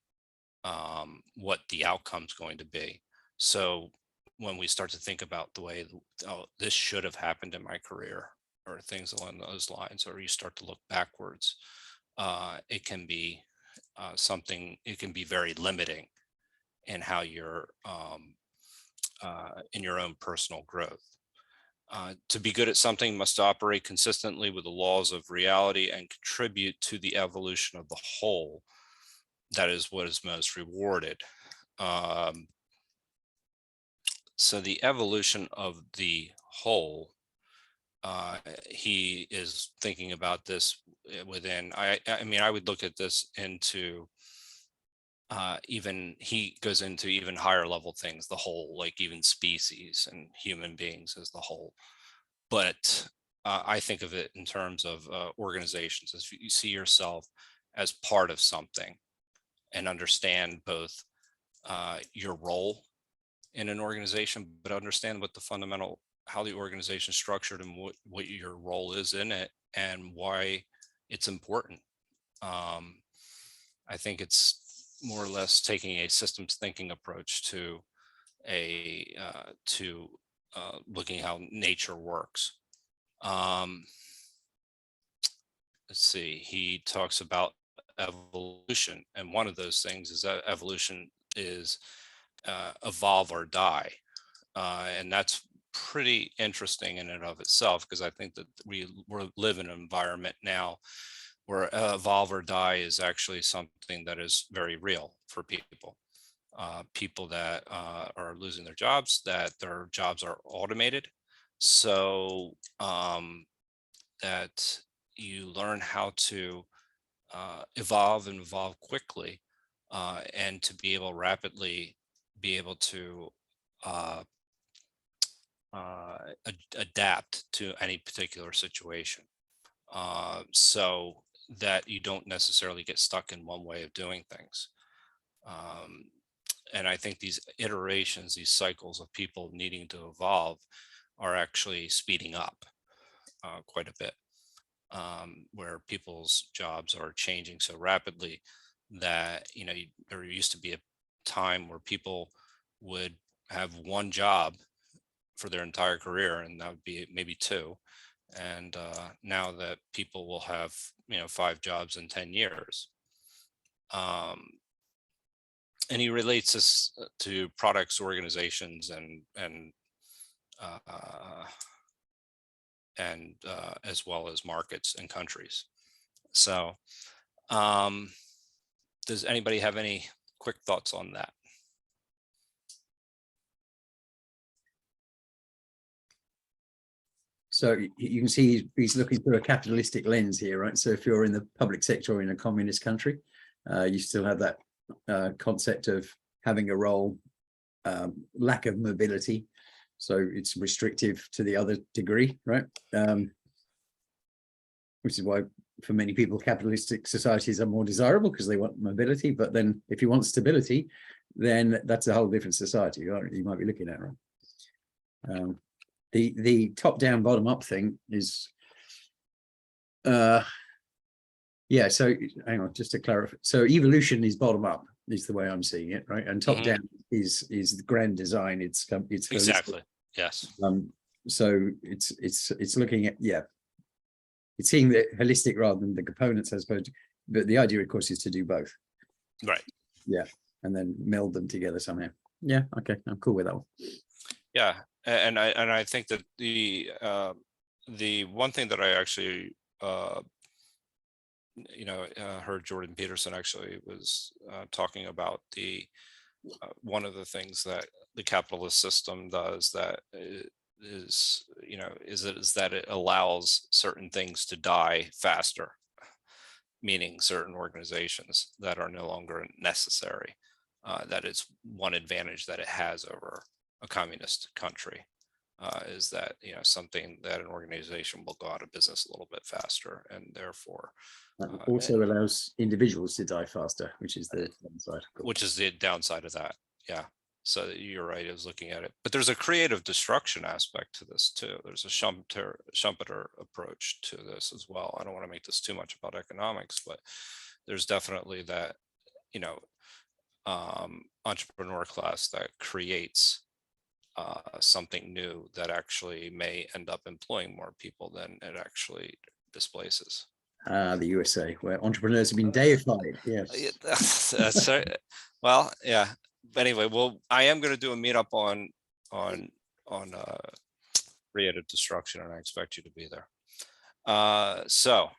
what the outcome's going to be. So when we start to think about the way, oh, this should have happened in my career or things along those lines, or you start to look backwards, it can be something, it can be very limiting in how you're in your own personal growth. To be good at something must operate consistently with the laws of reality and contribute to the evolution of the whole. That is what is most rewarded. So the evolution of the whole, he is thinking about this within, I mean, I would look at this into even, he goes into even higher level things, the whole, like even species and human beings as the whole. But I think of it in terms of organizations, as you see yourself as part of something and understand both your role in an organization, but understand what the fundamental, how the organization is structured and what your role is in it and why it's important. I think it's more or less taking a systems thinking approach to looking how nature works. Let's see, he talks about evolution, and one of those things is that evolution is evolve or die. And that's pretty interesting in and of itself, because I think that we live in an environment now where evolve or die is actually something that is very real for people. People that are losing their jobs, that their jobs are automated. So that you learn how to evolve and evolve quickly, and to be able rapidly be able to adapt to any particular situation, so that you don't necessarily get stuck in one way of doing things. And I think these iterations, these cycles of people needing to evolve are actually speeding up quite a bit, where people's jobs are changing so rapidly that, there used to be a time where people would have one job for their entire career, and that would be maybe two. And now that people will have, 5 jobs in 10 years. And he relates this to products, organizations, and as well as markets and countries. So does anybody have any quick thoughts on that? So you can see he's looking through a capitalistic lens here, right? So if you're in the public sector or in a communist country, you still have that concept of having a role, lack of mobility. So it's restrictive to the other degree, right? Which is why for many people, capitalistic societies are more desirable, because they want mobility. But then if you want stability, then that's a whole different society you might be looking at, right? The top down, bottom up thing is, yeah, so hang on, just to clarify. So evolution is bottom up, is the way I'm seeing it, right? And top down is the grand design. It's Exactly. Yes. So it's looking at, yeah, it's seeing the holistic rather than the components, I suppose. But the idea, of course, is to do both. Right. Yeah, and then meld them together somehow. Yeah. Okay, I'm cool with that one. Yeah, and I think that the one thing that I actually heard Jordan Peterson actually was talking about, the one of the things that the capitalist system does that is that it allows certain things to die faster, meaning certain organizations that are no longer necessary. That is one advantage that it has over a communist country, is that something that an organization will go out of business a little bit faster, and therefore also allows individuals to die faster, which is the downside. Which is the downside of that. Yeah. So you're right, I was looking at it, but there's a creative destruction aspect to this too. There's a Schumpeter approach to this as well. I don't want to make this too much about economics, but there's definitely that entrepreneur class that creates something new that actually may end up employing more people than it actually displaces. The USA, where entrepreneurs have been deified. Yes. That's right. Well, yeah. But anyway, I am going to do a meetup on creative destruction, and I expect you to be there. So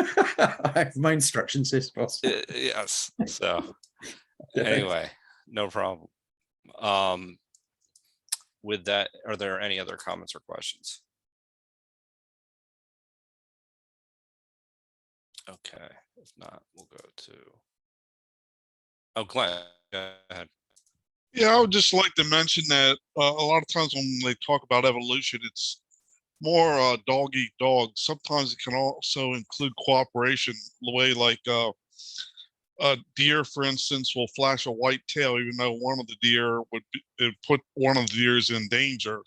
I have my instructions, boss. Yes. So anyway, no problem. With that, are there any other comments or questions? Okay, if not, we'll go to. Oh, Glenn, go ahead. Yeah, I would just like to mention that a lot of times when they talk about evolution, it's more dog eat dog. Sometimes it can also include cooperation, the way like a deer, for instance, will flash a white tail, even though one of the deer would put one of the deers in danger.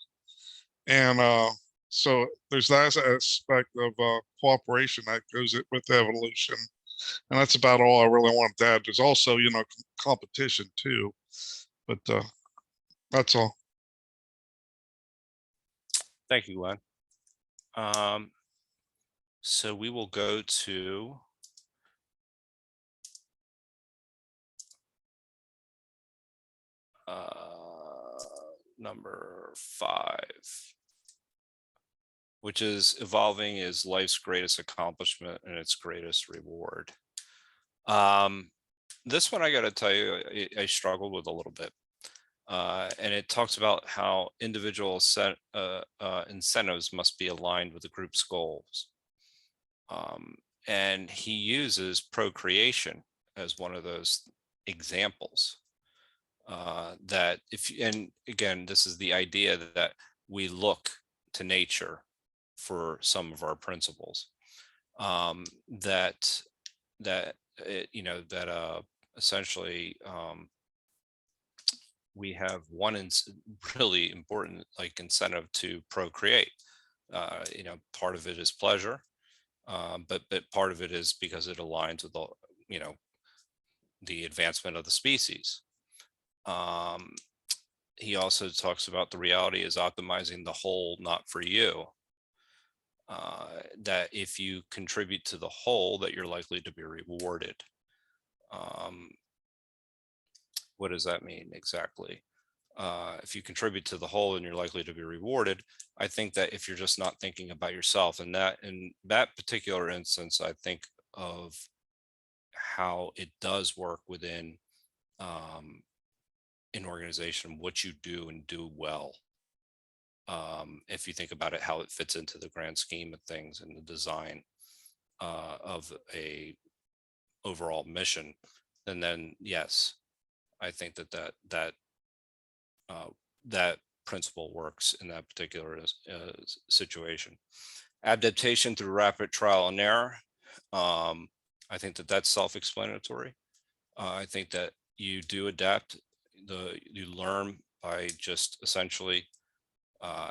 And so there's that aspect of cooperation that goes with evolution. And that's about all I really want to add. There's also, you know, competition too, but that's all. Thank you, Glenn. So we will go to number 5, which is evolving is life's greatest accomplishment and its greatest reward. This one, I got to tell you, I struggled with a little bit. And it talks about how individual incentives must be aligned with the group's goals. And he uses procreation as one of those examples. That and again, this is the idea that we look to nature for some of our principles. Essentially, we have one really important incentive to procreate. Part of it is pleasure, but part of it is because it aligns with the advancement of the species. He also talks about the reality is optimizing the whole, not for you. That if you contribute to the whole, that you're likely to be rewarded. What does that mean exactly? If you contribute to the whole and you're likely to be rewarded, I think that if you're just not thinking about yourself, and that in that particular instance, I think of how it does work within an organization, what you do and do well. If you think about it, how it fits into the grand scheme of things and the design of a overall mission, and then yes, I think that principle works in that particular situation. Adaptation through rapid trial and error. I think that that's self-explanatory. I think that you do adapt. You learn by just essentially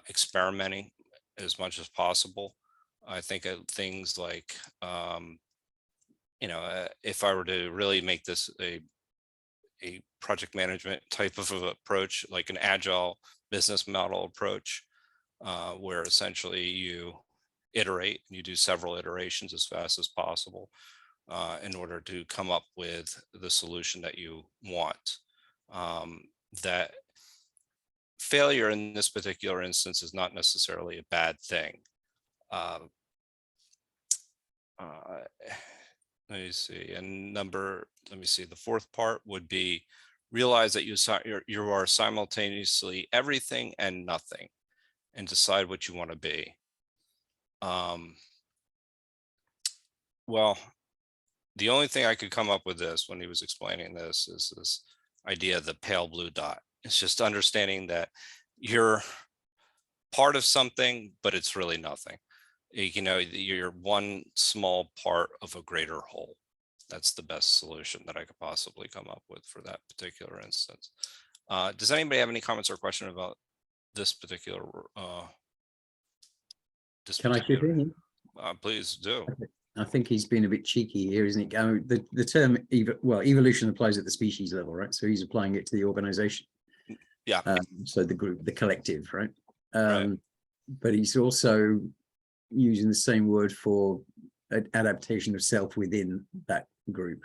experimenting as much as possible. I think of things like, if I were to really make this a project management type of approach, like an agile business model approach, where essentially you iterate and you do several iterations as fast as possible in order to come up with the solution that you want. That failure in this particular instance is not necessarily a bad thing. Let me see. And let me see. The fourth part would be realize that you are simultaneously everything and nothing, and decide what you want to be. Well, the only thing I could come up with this when he was explaining this is this idea of the pale blue dot. It's just understanding that you're part of something, but it's really nothing. You're one small part of a greater whole. That's the best solution that I could possibly come up with for that particular instance. Does anybody have any comments or question about this particular? Can I chip in? Please do. I think he's been a bit cheeky here, isn't he? The term evolution applies at the species level, right? So he's applying it to the organization. Yeah. So the group, the collective, right? Right. But he's also using the same word for adaptation of self within that group.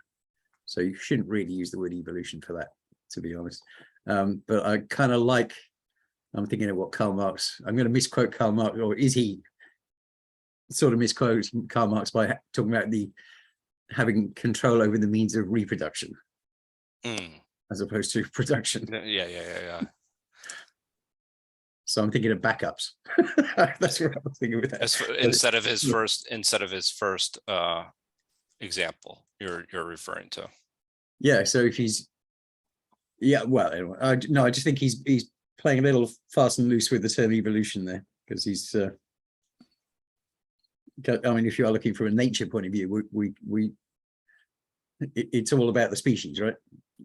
So you shouldn't really use the word evolution for that, to be honest. But I kind of I'm thinking of what Karl Marx, I'm going to misquote Karl Marx, or is he sort of misquoting Karl Marx by talking about having control over the means of reproduction as opposed to production. Yeah. So I'm thinking of backups. That's what I was thinking with that. Instead of his first example you're referring to. Yeah. So if he's, well, anyway, I just think he's playing a little fast and loose with the term evolution there, because he's. I mean, if you are looking from a nature point of view, it's all about the species, right?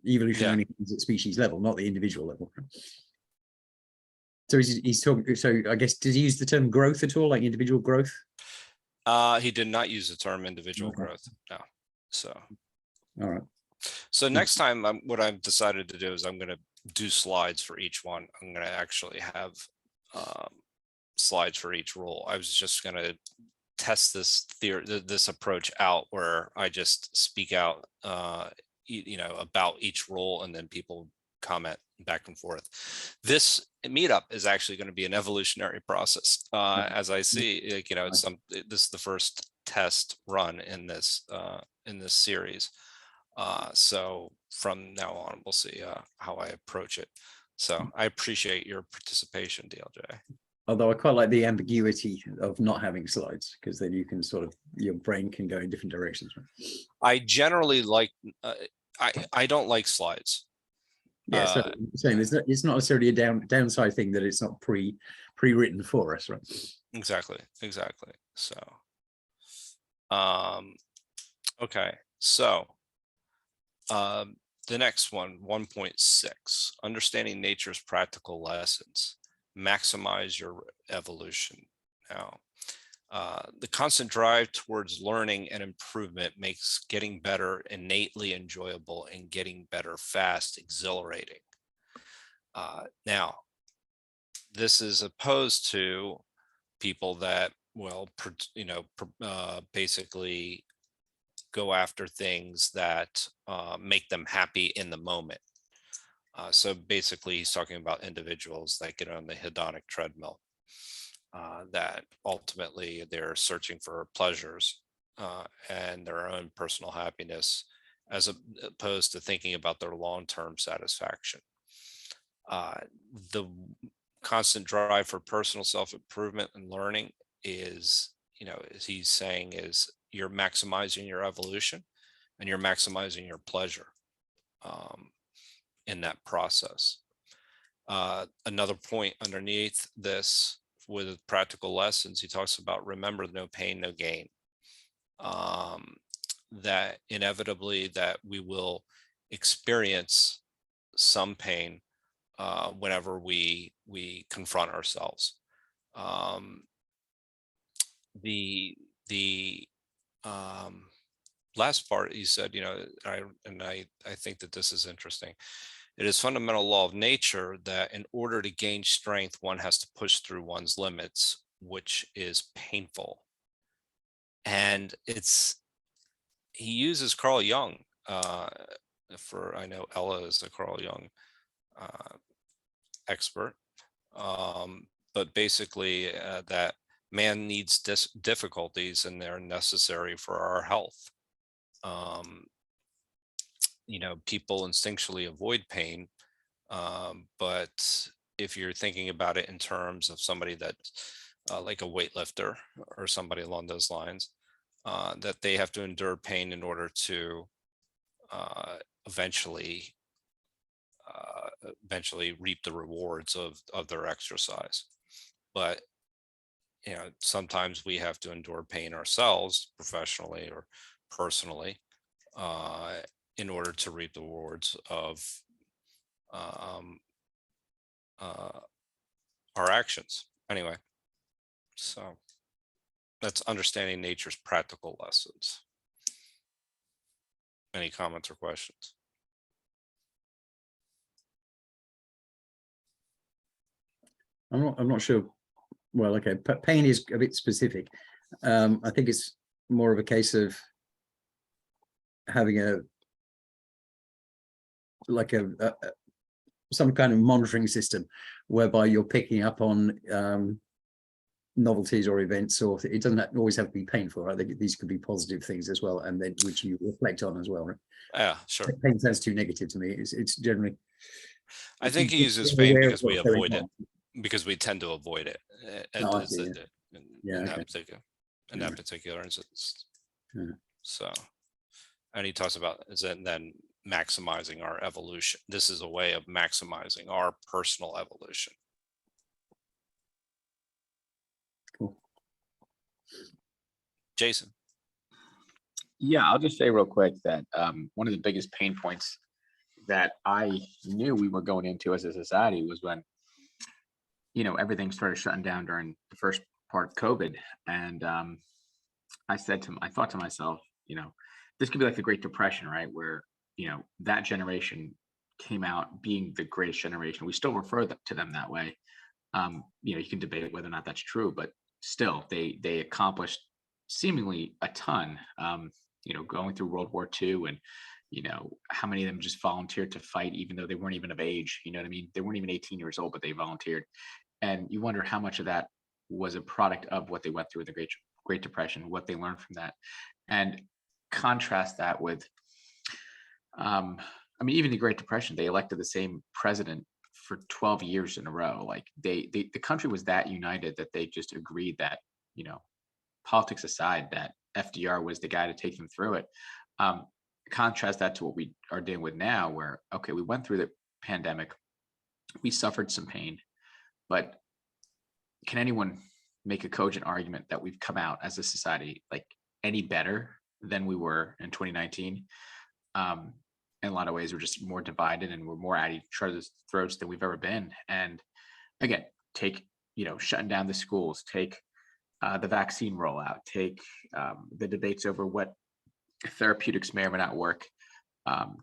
Evolution only happens at species level, not the individual level. So he's talking. So I guess, did he use the term growth at all, like individual growth? He did not use the term individual growth. No. So, All right. so next time, what I've decided to do is I'm going to do slides for each one. I'm going to actually have slides for each rule. I was just going to test this theory, this approach out, where I just speak out, you know, about each rule, and then people comment back and forth. This meetup is actually going to be an evolutionary process, as I see. Like, you know, it's this is the first test run in this series. So from now on, we'll see how I approach it. So I appreciate your participation, DLJ. Although I quite like the ambiguity of not having slides, because then you can sort of, your brain can go in different directions. Right? I generally like, I don't like slides. Yeah, so saying it's not necessarily a downside thing that it's not pre-written for us, right? Exactly. So, okay, so the next one, 1.6, understanding nature's practical lessons, maximize your evolution. Now, the constant drive towards learning and improvement makes getting better innately enjoyable and getting better fast exhilarating. Now, this is opposed to people that, well, you know, basically go after things that make them happy in the moment. So basically, he's talking about individuals that get on the hedonic treadmill, that ultimately they're searching for pleasures and their own personal happiness, as opposed to thinking about their long-term satisfaction. The constant drive for personal self-improvement and learning is, you know, as he's saying, is you're maximizing your evolution and you're maximizing your pleasure in that process. Another point underneath this with practical lessons, he talks about remember no pain, no gain. That inevitably that we will experience some pain whenever we confront ourselves. The last part, he said, you know, I think that this is interesting. It is fundamental law of nature that in order to gain strength, one has to push through one's limits, which is painful. And he uses Carl Jung. I know Ella is a Carl Jung expert, but basically that man needs difficulties and they're necessary for our health. You know, people instinctually avoid pain, but if you're thinking about it in terms of somebody that like a weightlifter or somebody along those lines, that they have to endure pain in order to eventually reap the rewards of their exercise. But you know, sometimes we have to endure pain ourselves, professionally or personally, in order to reap the rewards of our actions. Anyway, so that's understanding nature's practical lessons. Any comments or questions? I'm not sure. Well, okay, pain is a bit specific. I think it's more of a case of having some kind of monitoring system whereby you're picking up on novelties or events, or it doesn't always have to be painful. Right? These could be positive things as well, and then which you reflect on as well. Right? Yeah, sure. Pain sounds too negative to me. It's generally. I think he uses pain because we avoid it, because we tend to avoid it. In that particular instance. Yeah. So, and he talks about then maximizing our evolution. This is a way of maximizing our personal evolution. Cool. Jason. Yeah, I'll just say real quick that one of the biggest pain points that I knew we were going into as a society was when, you know, everything started shutting down during the first part of COVID. And I thought to myself, you know, this could be like the Great Depression, right? Where, that generation came out being the greatest generation. We still refer to them that way. You can debate whether or not that's true, but still they accomplished seemingly a ton, going through World War II, and how many of them just volunteered to fight even though they weren't even of age. You know what I mean? They weren't even 18 years old, but they volunteered. And you wonder how much of that was a product of what they went through in the Great Depression, what they learned from that. And contrast that with even the Great Depression, they elected the same president for 12 years in a row. Like the country was that united that they just agreed that, politics aside, that FDR was the guy to take them through it. Contrast that to what we are dealing with now, where, okay, we went through the pandemic, we suffered some pain, but can anyone make a cogent argument that we've come out as a society like any better than we were in 2019? In a lot of ways, we're just more divided and we're more at each other's throats than we've ever been. And again, take, shutting down the schools, take the vaccine rollout, take the debates over what therapeutics may or may not work,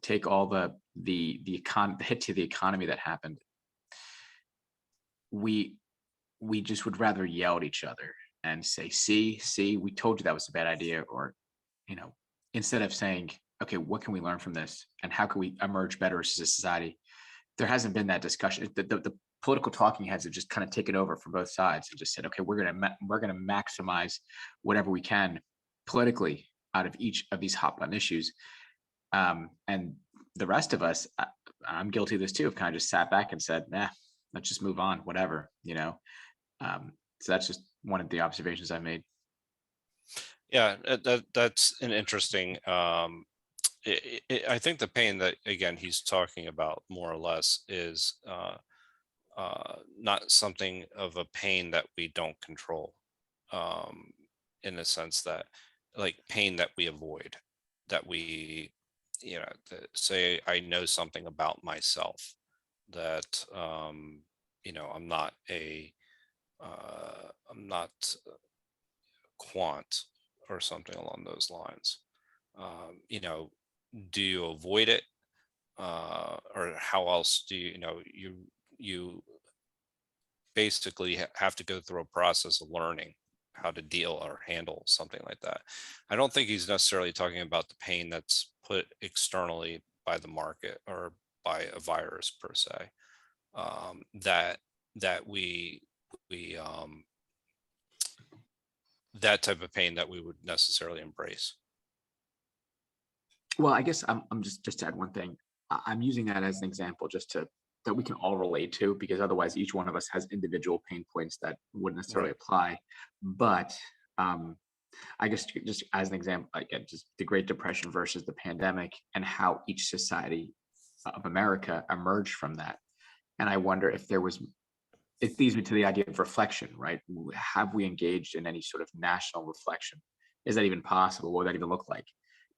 take all the hit to the economy that happened. We just would rather yell at each other and say, see, we told you that was a bad idea. Or, instead of saying, okay, what can we learn from this? And how can we emerge better as a society? There hasn't been that discussion. The political talking heads have just kind of taken over from both sides and just said, okay, we're gonna maximize whatever we can politically out of each of these hot button issues. And the rest of us, I'm guilty of this too, have kind of just sat back and said, nah, let's just move on, whatever, So that's just one of the observations I made. Yeah, that's an interesting, I think the pain that, again, he's talking about more or less is not something of a pain that we don't control, in the sense that, like, pain that we avoid, that we, say I know something about myself that, I'm not quant or something along those lines. Do you avoid it, or how else do you basically have to go through a process of learning how to deal or handle something like that? I don't think he's necessarily talking about the pain that's put externally by the market or by a virus per se, that we that type of pain that we would necessarily embrace. Well, I guess I'm just to add one thing. I'm using that as an example just that we can all relate to, because otherwise each one of us has individual pain points that wouldn't necessarily apply. But I guess just as an example, again, just the Great Depression versus the pandemic and how each society of America emerged from that. And I wonder if it leads me to the idea of reflection, right? Have we engaged in any sort of national reflection? Is that even possible? What would that even look like?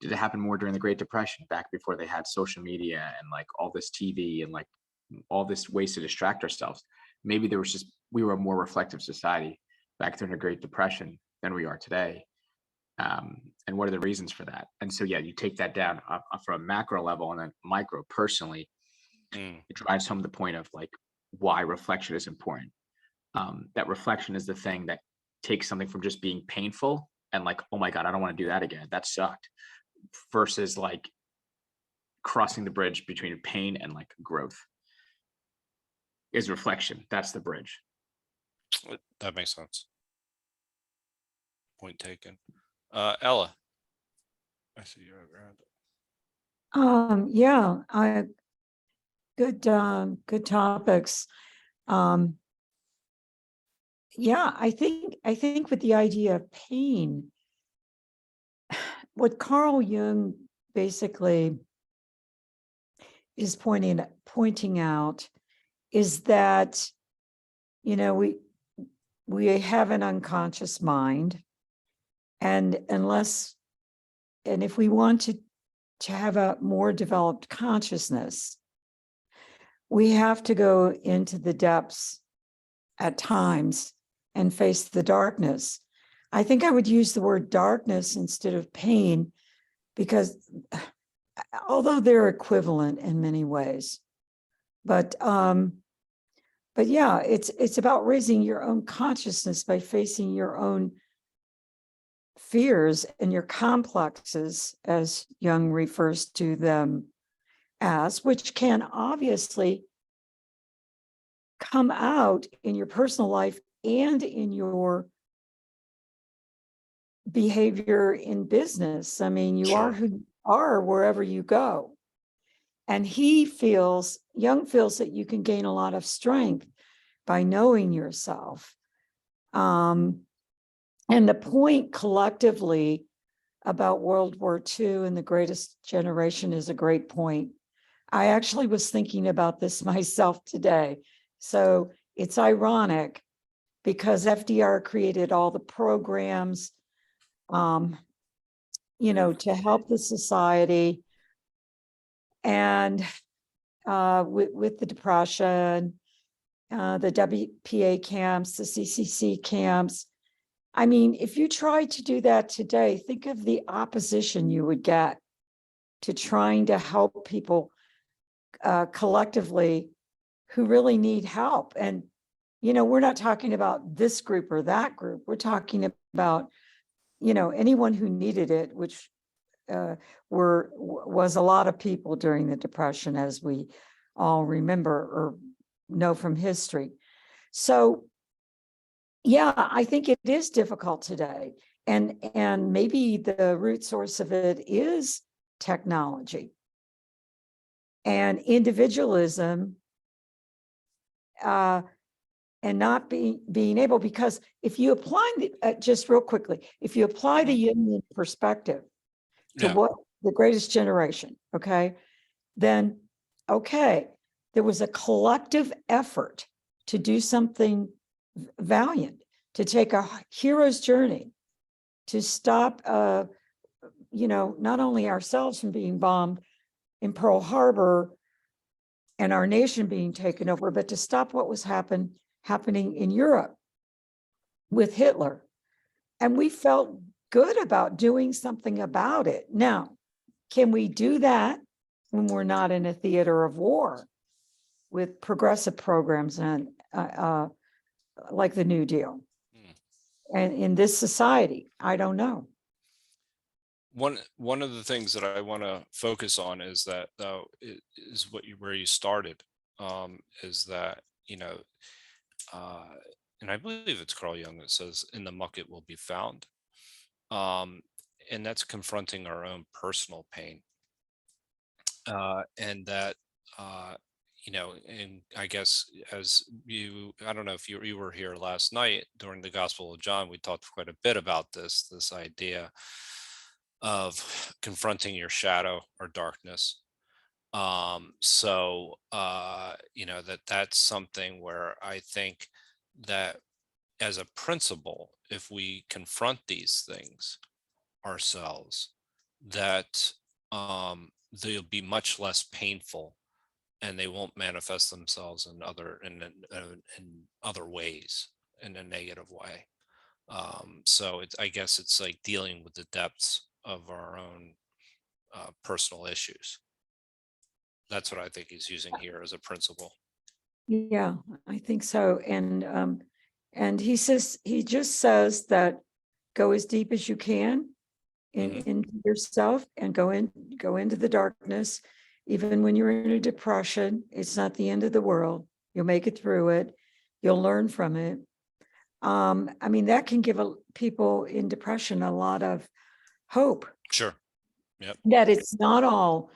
Did it happen more during the Great Depression, back before they had social media and like all this TV and like all this ways to distract ourselves? Maybe we were a more reflective society back during the Great Depression than we are today. And what are the reasons for that? And so, yeah, you take that down from a macro level, and then micro personally, it drives home the point of like why reflection is important. That reflection is the thing that takes something from just being painful and like, oh my God, I don't want to do that again, that sucked, versus like crossing the bridge between pain and like growth is reflection. That's the bridge. That makes sense. Point taken. Ella, I see you're around. Yeah, good topics. Yeah, I think with the idea of pain, what Carl Jung basically is pointing out is that, we have an unconscious mind, and if we want to have a more developed consciousness, we have to go into the depths at times and face the darkness. I think I would use the word darkness instead of pain, because although they're equivalent in many ways, but yeah, it's about raising your own consciousness by facing your own fears and your complexes, as Jung refers to them as, which can obviously come out in your personal life and in your behavior in business. I mean, you are Sure. who you are wherever you go. And Jung feels that you can gain a lot of strength by knowing yourself. And the point collectively about World War II and the greatest generation is a great point. I actually was thinking about this myself today. So it's ironic because FDR created all the programs, to help the society, and with the Depression, the WPA camps, the CCC camps. I mean, if you try to do that today, think of the opposition you would get to trying to help people collectively who really need help. And, we're not talking about this group or that group. We're talking about, anyone who needed it, which was a lot of people during the Depression, as we all remember or know from history. So, yeah, I think it is difficult today. And maybe the root source of it is technology and individualism, and not being able, because if you apply just real quickly, if you apply the Jungian perspective to what the greatest generation, then, there was a collective effort to do something valiant, to take a hero's journey, to stop, not only ourselves from being bombed in Pearl Harbor and our nation being taken over, but to stop what was happening in Europe with Hitler. And we felt good about doing something about it. Now, can we do that when we're not in a theater of war with progressive programs and like the New Deal? And in this society, I don't know. One of the things that I want to focus on is that, though, is where you started, is that, and I believe it's Carl Jung that says, "In the muck it will be found," and that's confronting our own personal pain, and that, and I guess I don't know if you were here last night during the Gospel of John, we talked quite a bit about this idea of confronting your shadow or darkness. So that's something where I think that as a principle, if we confront these things ourselves, that they'll be much less painful and they won't manifest themselves in other ways, in a negative way. So I guess it's like dealing with the depths of our own personal issues. That's what I think he's using here as a principle. Yeah, I think so. And he just says that go as deep as you can into yourself and go into the darkness. Even when you're in a depression, it's not the end of the world. You'll make it through it. You'll learn from it. I mean, that can give people in depression a lot of hope. Sure. Yep. That it's not all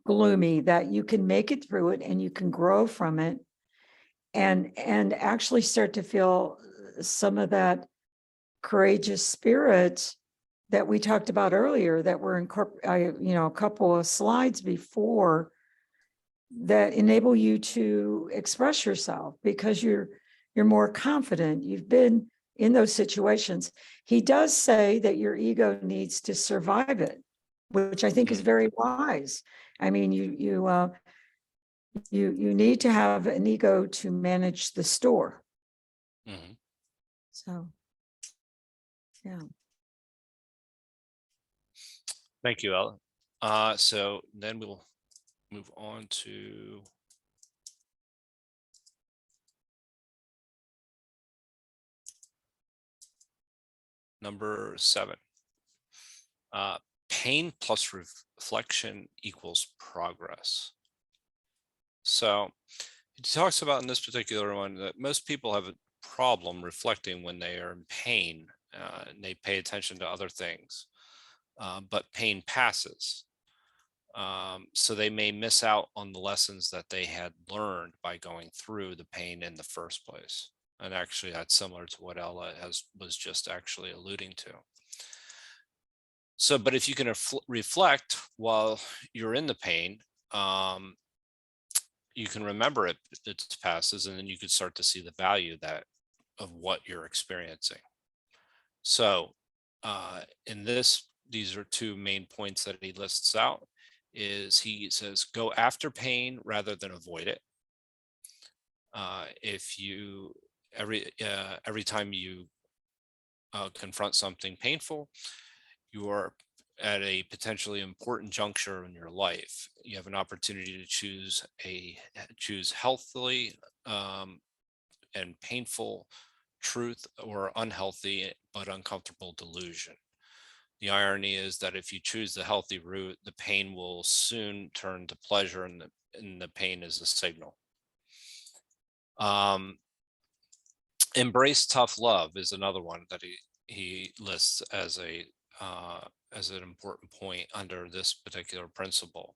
gloomy, that you can make it through it and you can grow from it and actually start to feel some of that courageous spirit that we talked about earlier, that were a couple of slides before, that enable you to express yourself because you're more confident. You've been in those situations. He does say that your ego needs to survive it, which I think is very wise. I mean, you need to have an ego to manage the store. So Yeah. Thank you, Ellen. So then we'll move on to number 7. Pain plus reflection equals progress. So he talks about in this particular one that most people have a problem reflecting when they are in pain, and they pay attention to other things, but pain passes. So they may miss out on the lessons that they had learned by going through the pain in the first place. And actually, that's similar to what Ella was just actually alluding to. So, but if you can reflect while you're in the pain, you can remember it passes, and then you could start to see the value of what you're experiencing. So, in these are 2 main points that he lists out. He says, go after pain rather than avoid it. If you every time you confront something painful, you are at a potentially important juncture in your life. You have an opportunity to choose healthily and painful truth, or unhealthy but uncomfortable delusion. The irony is that if you choose the healthy route, the pain will soon turn to pleasure, and the pain is a signal. Embrace tough love is another one that he lists as an important point under this particular principle.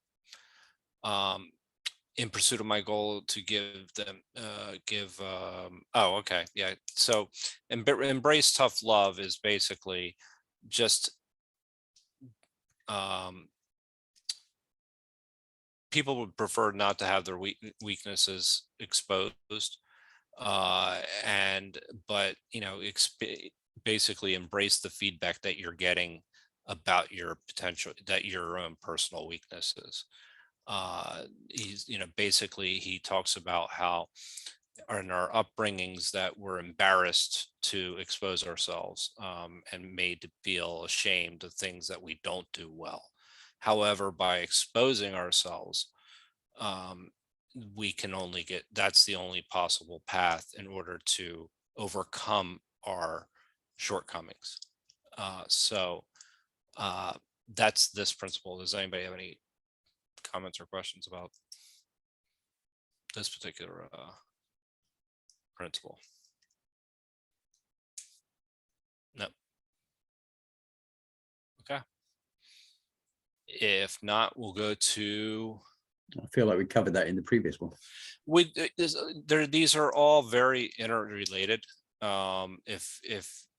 In pursuit of my goal to so embrace tough love is basically just people would prefer not to have their weaknesses exposed, but basically embrace the feedback that you're getting about your own personal weaknesses. Basically he talks about how in our upbringings that we're embarrassed to expose ourselves, and made to feel ashamed of things that we don't do well. However, by exposing ourselves, that's the only possible path in order to overcome our shortcomings. That's this principle. Does anybody have any comments or questions about this particular principle? No. Okay. If not, we'll go to. I feel like we covered that in the previous one. These are all very interrelated. If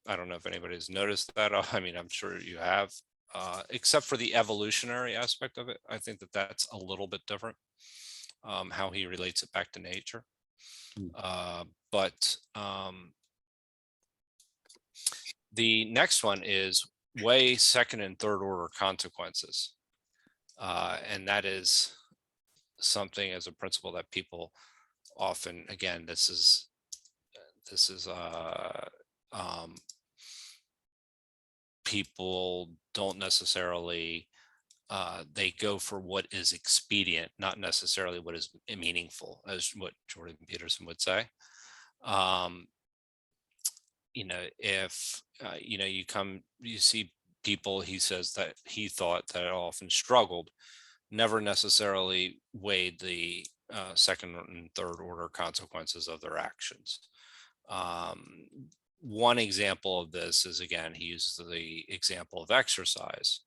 I don't know if anybody's noticed that. I mean, I'm sure you have, except for the evolutionary aspect of it. I think that's a little bit different, how he relates it back to nature. But the next one is weigh second and third order consequences. And that is something as a principle that people often, again, this is people don't necessarily, they go for what is expedient, not necessarily what is meaningful, as what Jordan Peterson would say. If you see people, he says that he thought that often struggled, never necessarily weighed the second and third order consequences of their actions. One example of this is, again, he uses the example of exercise,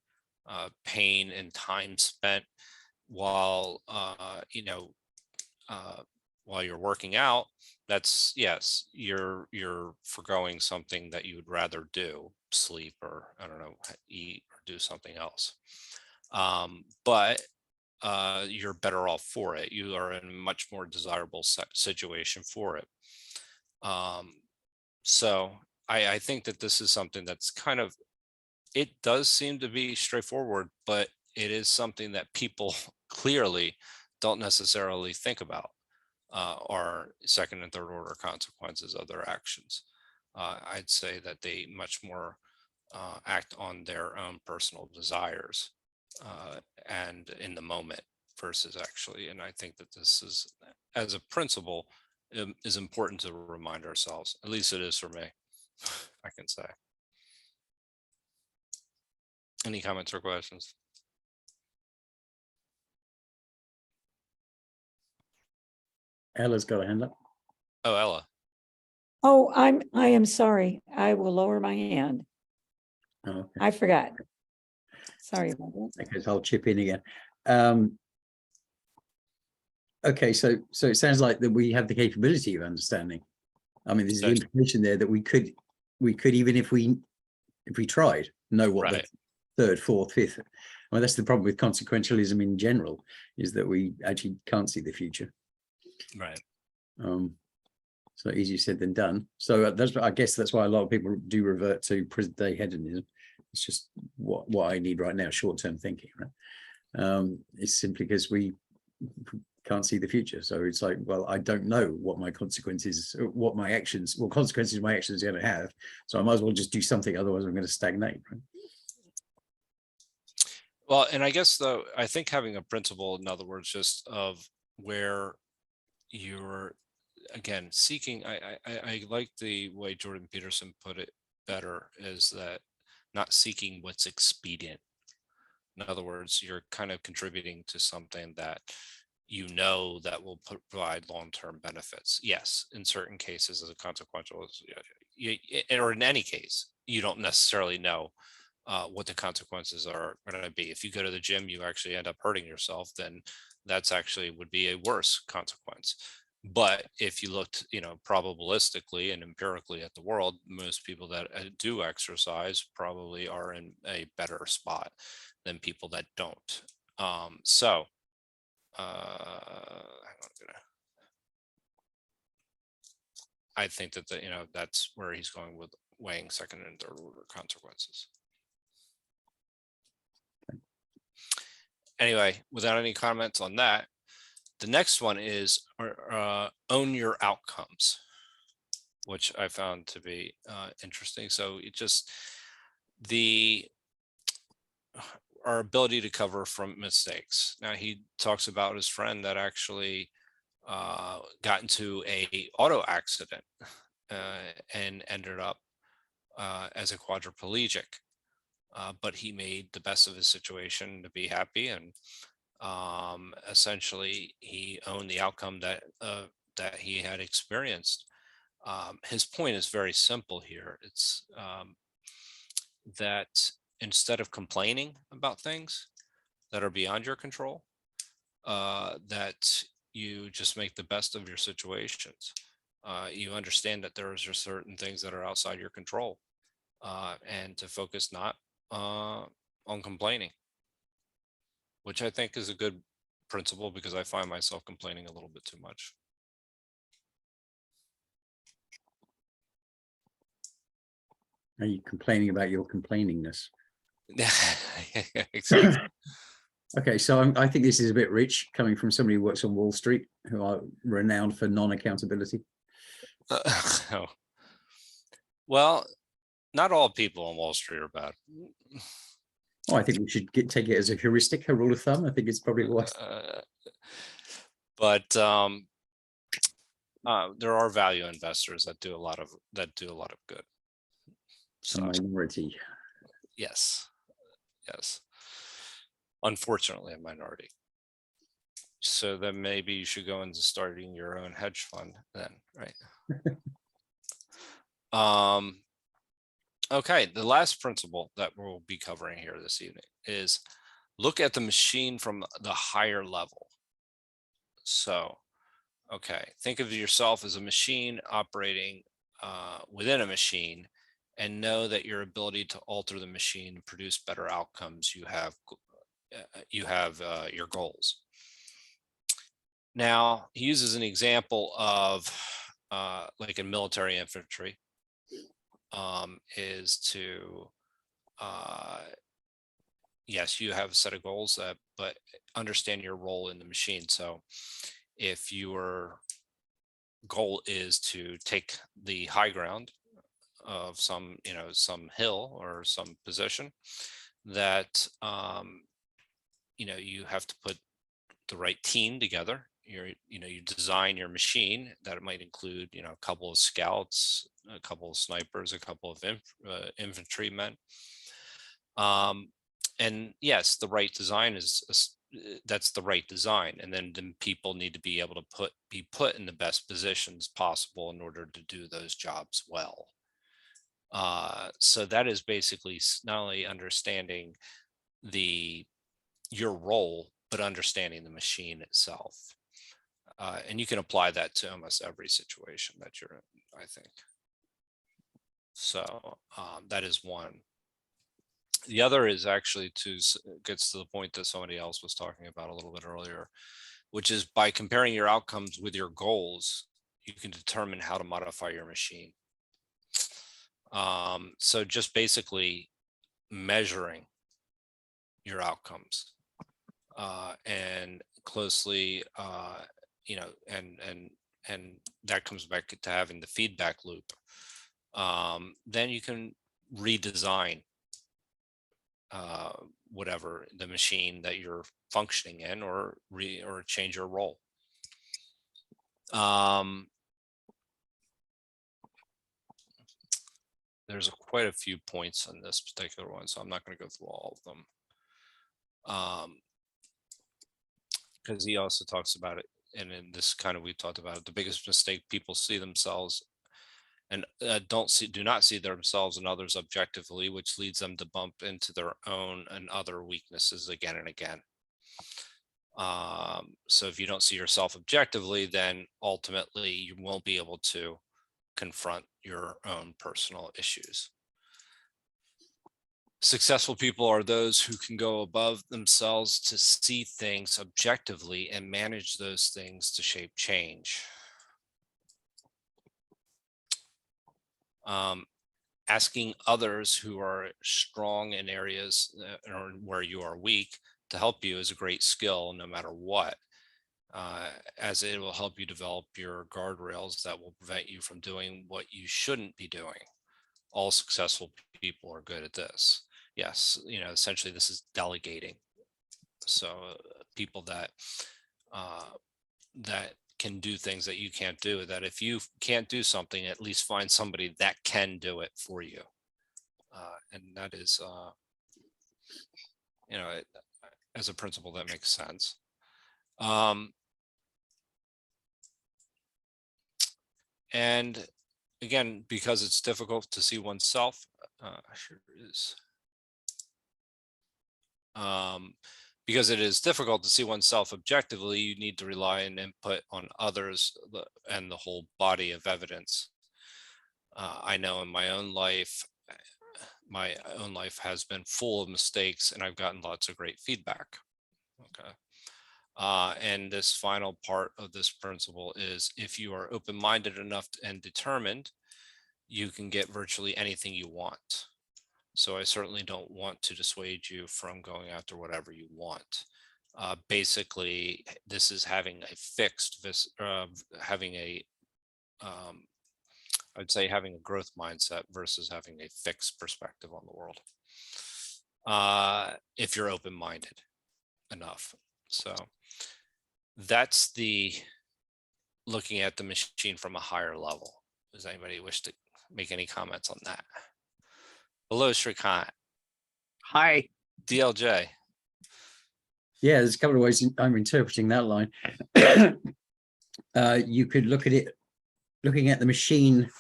pain and time spent while you're working out. That's, yes, you're forgoing something that you would rather do, sleep, or I don't know, eat or do something else. But you're better off for it. You are in a much more desirable situation for it. So I think that this is something that's kind of, it does seem to be straightforward, but it is something that people clearly don't necessarily think about, are second and third order consequences of their actions. I'd say that they much more act on their own personal desires and in the moment versus actually. And I think that this is, as a principle, is important to remind ourselves. At least it is for me, I can say. Any comments or questions? Ella's got a hand up. Oh, Ella. Oh, I am sorry. I will lower my hand. Oh, okay. I forgot. Sorry about that. Okay, so I'll chip in again. Okay, so it sounds like that we have the capability of understanding. I mean, there's the Yes. implication there that we could even if we tried, know what Right. the third, fourth, fifth. Well, that's the problem with consequentialism in general, is that we actually can't see the future. Right. So easier said than done. So I guess that's why a lot of people do revert to present day hedonism. It's just what I need right now, short-term thinking, right? It's simply because we can't see the future. So it's like, well, I don't know what my consequences, what consequences my actions are going to have. So I might as well just do something, otherwise I'm going to stagnate, right? Well, and I guess though, I think having a principle, in other words, just of where you're, again, seeking, I like the way Jordan Peterson put it better, is that not seeking what's expedient. In other words, you're kind of contributing to something that you know that will provide long-term benefits. Yes, in certain cases as a consequential, or in any case, you don't necessarily know what the consequences are going to be. If you go to the gym, you actually end up hurting yourself, then that's actually would be a worse consequence. But if you looked, probabilistically and empirically at the world, most people that do exercise probably are in a better spot than people that don't. I think that that's where he's going with weighing second and third order consequences. Anyway, without any comments on that, the next one is own your outcomes, which I found to be interesting. So it just our ability to cover from mistakes. Now he talks about his friend that actually got into a auto accident and ended up as a quadriplegic. But he made the best of his situation to be happy, and essentially he owned the outcome that he had experienced. His point is very simple here. It's that instead of complaining about things that are beyond your control, that you just make the best of your situations. You understand that there are certain things that are outside your control, and to focus not on complaining, which I think is a good principle, because I find myself complaining a little bit too much. Are you complaining about your complainingness? Exactly. Okay, so I think this is a bit rich, coming from somebody who works on Wall Street, who are renowned for non-accountability. Oh. Well, not all people on Wall Street are bad. Oh, I think we should take it as a heuristic, a rule of thumb. I think it's probably wise. But there are value investors that do a lot of good. So, A minority. yes. Unfortunately, a minority. So then maybe you should go into starting your own hedge fund then, right? Okay, the last principle that we'll be covering here this evening is look at the machine from the higher level. So, okay, think of yourself as a machine operating within a machine, and know that your ability to alter the machine to produce better outcomes, you have your goals. Now, he uses an example of like in military infantry, is to yes, you have a set of goals, but understand your role in the machine. So if your goal is to take the high ground, some, some hill or some position that, you have to put the right team together. You design your machine that it might include, a couple of scouts, a couple of snipers, a couple of infantrymen. And yes, the right design that's the right design. And then people need to be able to be put in the best positions possible in order to do those jobs well. So that is basically not only understanding your role, but understanding the machine itself. And you can apply that to almost every situation that you're in, I think. So that is one. The other is actually gets to the point that somebody else was talking about a little bit earlier, which is by comparing your outcomes with your goals, you can determine how to modify your machine. So just basically measuring your outcomes and closely, and that comes back to having the feedback loop. Then you can redesign whatever the machine that you're functioning in, or change your role. There's quite a few points on this particular one, so I'm not going to go through all of them. Because he also talks about it, and in this kind of, we talked about it, the biggest mistake people see themselves and do not see themselves and others objectively, which leads them to bump into their own and other weaknesses again and again. So if you don't see yourself objectively, then ultimately you won't be able to confront your own personal issues. Successful people are those who can go above themselves to see things objectively and manage those things to shape change. Asking others who are strong in areas or where you are weak to help you is a great skill, no matter what, as it will help you develop your guardrails that will prevent you from doing what you shouldn't be doing. All successful people are good at this. Yes, essentially this is delegating. So people that can do things that you can't do, that if you can't do something, at least find somebody that can do it for you. And that is, as a principle that makes sense. And again, because it's difficult to see oneself, sure is. Because it is difficult to see oneself objectively, you need to rely on input on others and the whole body of evidence. I know in my own life has been full of mistakes, and I've gotten lots of great feedback. Okay. And this final part of this principle is, if you are open-minded enough and determined, you can get virtually anything you want. So I certainly don't want to dissuade you from going after whatever you want. Basically, this is having a fixed, I'd say having a growth mindset versus having a fixed perspective on the world. If you're open-minded enough. So that's the looking at the machine from a higher level. Does anybody wish to make any comments on that? Hello, Shrikant. Hi. DLJ. Yeah, there's a couple of ways I'm interpreting that line. You could look at it, looking at the machine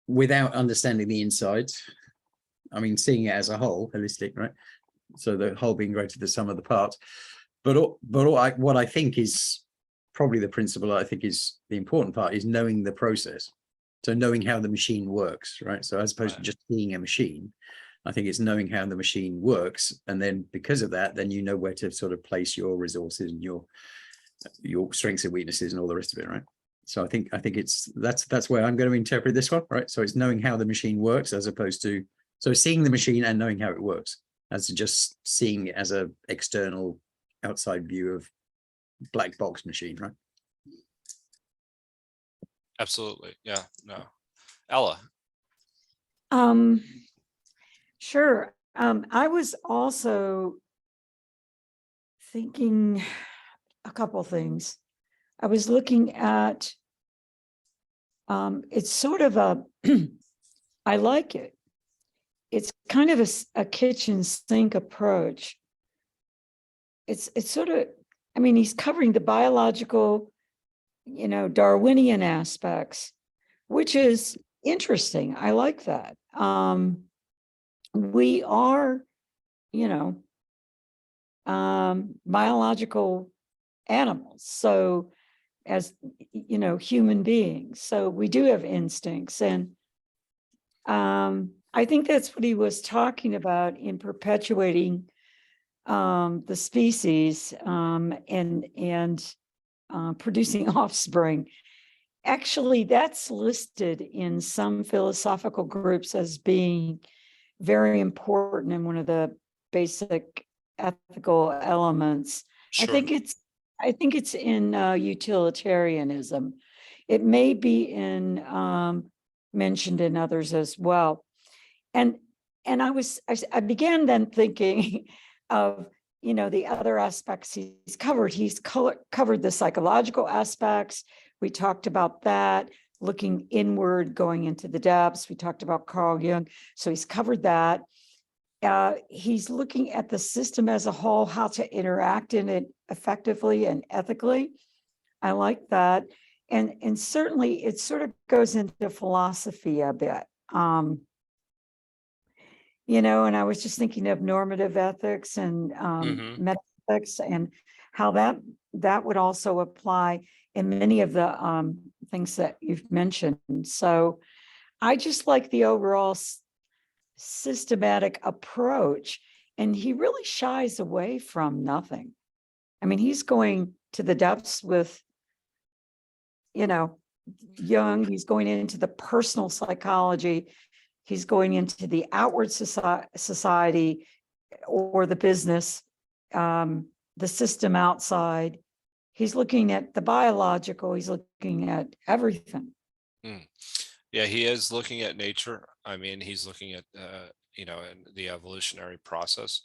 without understanding the insides. I mean, seeing it as a whole, holistic, right? So the whole being greater than the sum of the parts. But what I think is probably the principle, I think is the important part, is knowing the process. So knowing how the machine works, right? So as opposed to just seeing a machine, I think it's knowing how the machine works. And then because of that, then you know where to sort of place your resources and your strengths and weaknesses and all the rest of it, right? So I think that's where I'm going to interpret this one, right? So it's knowing how the machine works, as opposed to, so seeing the machine and knowing how it works, as to just seeing it as a external outside view of black box machine, right? Absolutely. Yeah, no. Ella. Sure. I was also thinking a couple things. I was looking at, it's sort of a, I like it. It's kind of a kitchen sink approach. It's sort of, I mean, he's covering the biological, Darwinian aspects, which is interesting. I like that. We are, biological animals. So as, human beings, so we do have instincts. And I think that's what he was talking about in perpetuating the species and producing offspring. Actually, that's listed in some philosophical groups as being very important and one of the basic ethical elements. Sure. I think it's in utilitarianism. It may be mentioned in others as well. And I began then thinking of, the other aspects he's covered. He's covered the psychological aspects. We talked about that, looking inward, going into the depths. We talked about Carl Jung. So he's covered that. He's looking at the system as a whole, how to interact in it effectively and ethically. I like that. And certainly it sort of goes into philosophy a bit. And I was just thinking of normative ethics and metaphysics and how that would also apply in many of the things that you've mentioned. So I just like the overall systematic approach, and he really shies away from nothing. I mean, he's going to the depths with, Jung. He's going into the personal psychology. He's going into the outward society or the business, the system outside. He's looking at the biological. He's looking at everything. Yeah, he is looking at nature. I mean, he's looking at, in the evolutionary process,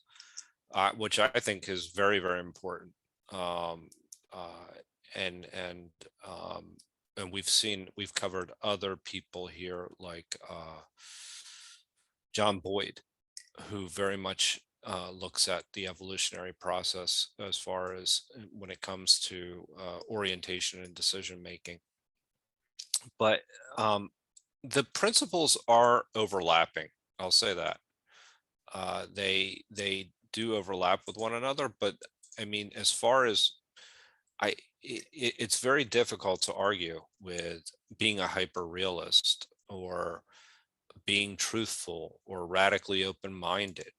which I think is very, very important. And we've covered other people here like John Boyd, who very much looks at the evolutionary process as far as when it comes to orientation and decision making. But the principles are overlapping. I'll say that they do overlap with one another. But I mean, as far as it's very difficult to argue with being a hyper realist or being truthful or radically open-minded.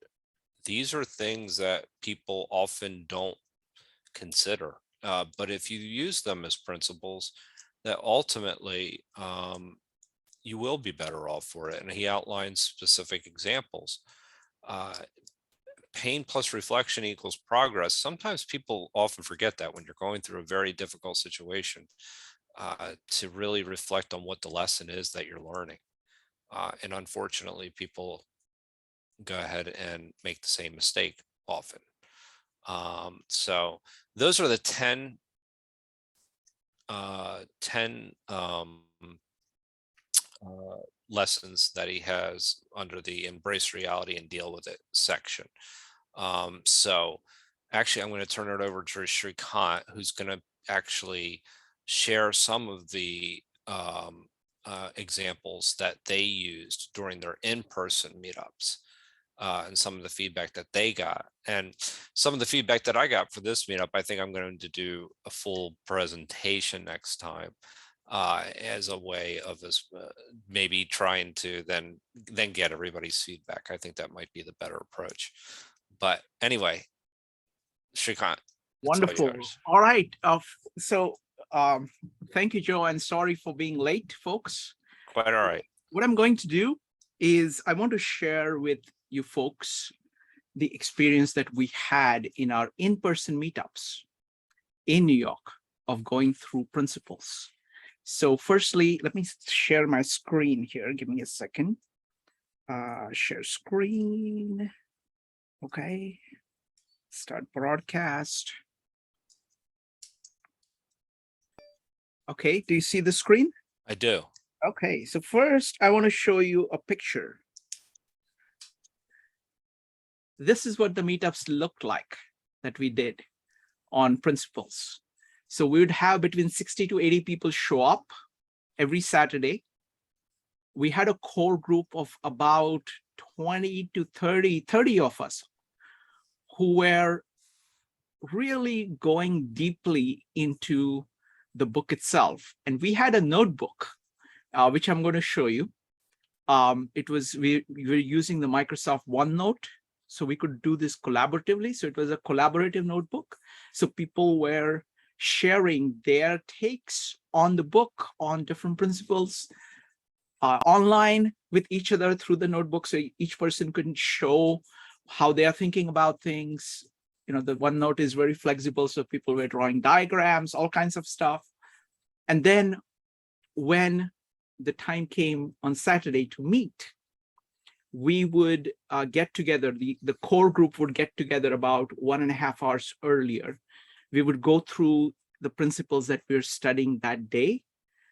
These are things that people often don't consider. But if you use them as principles, that ultimately you will be better off for it. And he outlines specific examples. Pain plus reflection equals progress. Sometimes people often forget that when you're going through a very difficult situation, to really reflect on what the lesson is that you're learning. And unfortunately, people go ahead and make the same mistake often. So those are the 10 lessons that he has under the Embrace Reality and Deal with It section. So actually, I'm going to turn it over to Shrikant, who's going to actually share some of the examples that they used during their in-person meetups. And some of the feedback that they got, and some of the feedback that I got for this meetup. I think I'm going to do a full presentation next time as a way of maybe trying to then get everybody's feedback. I think that might be the better approach. But anyway, Shrikant. Wonderful. All right. Thank you, Joe, and sorry for being late, folks. Quite all right. What I'm going to do is I want to share with you folks the experience that we had in our in-person meetups in New York of going through principles. So firstly, let me share my screen here. Give me a second. Share screen. Okay. Start broadcast. Okay, do you see the screen? I do. Okay, so first I want to show you a picture. This is what the meetups looked like that we did on principles. So we would have between 60 to 80 people show up every Saturday. We had a core group of about 20 to 30 of us who were really going deeply into the book itself. And we had a notebook, which I'm going to show you. We were using the Microsoft OneNote, so we could do this collaboratively. So it was a collaborative notebook. So people were sharing their takes on the book, on different principles, online with each other through the notebook. So each person could show how they are thinking about things. You know, the OneNote is very flexible, so people were drawing diagrams, all kinds of stuff. And then when the time came on Saturday to meet, we would get together, the core group would get together about 1.5 hours earlier. We would go through the principles that we're studying that day.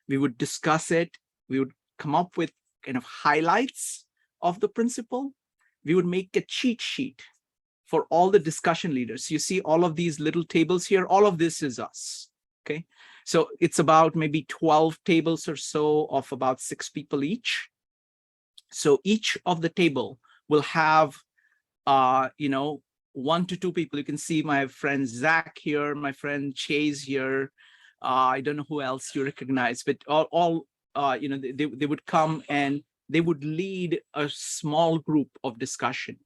We would discuss it. We would come up with kind of highlights of the principle. We would make a cheat sheet for all the discussion leaders. You see all of these little tables here, all of this is us, okay? So it's about maybe 12 tables or so of about 6 people each. So each of the table will have, 1 to 2 people. You can see my friend Zach here, my friend Chase here. I don't know who else you recognize, but they would come and they would lead a small group of discussion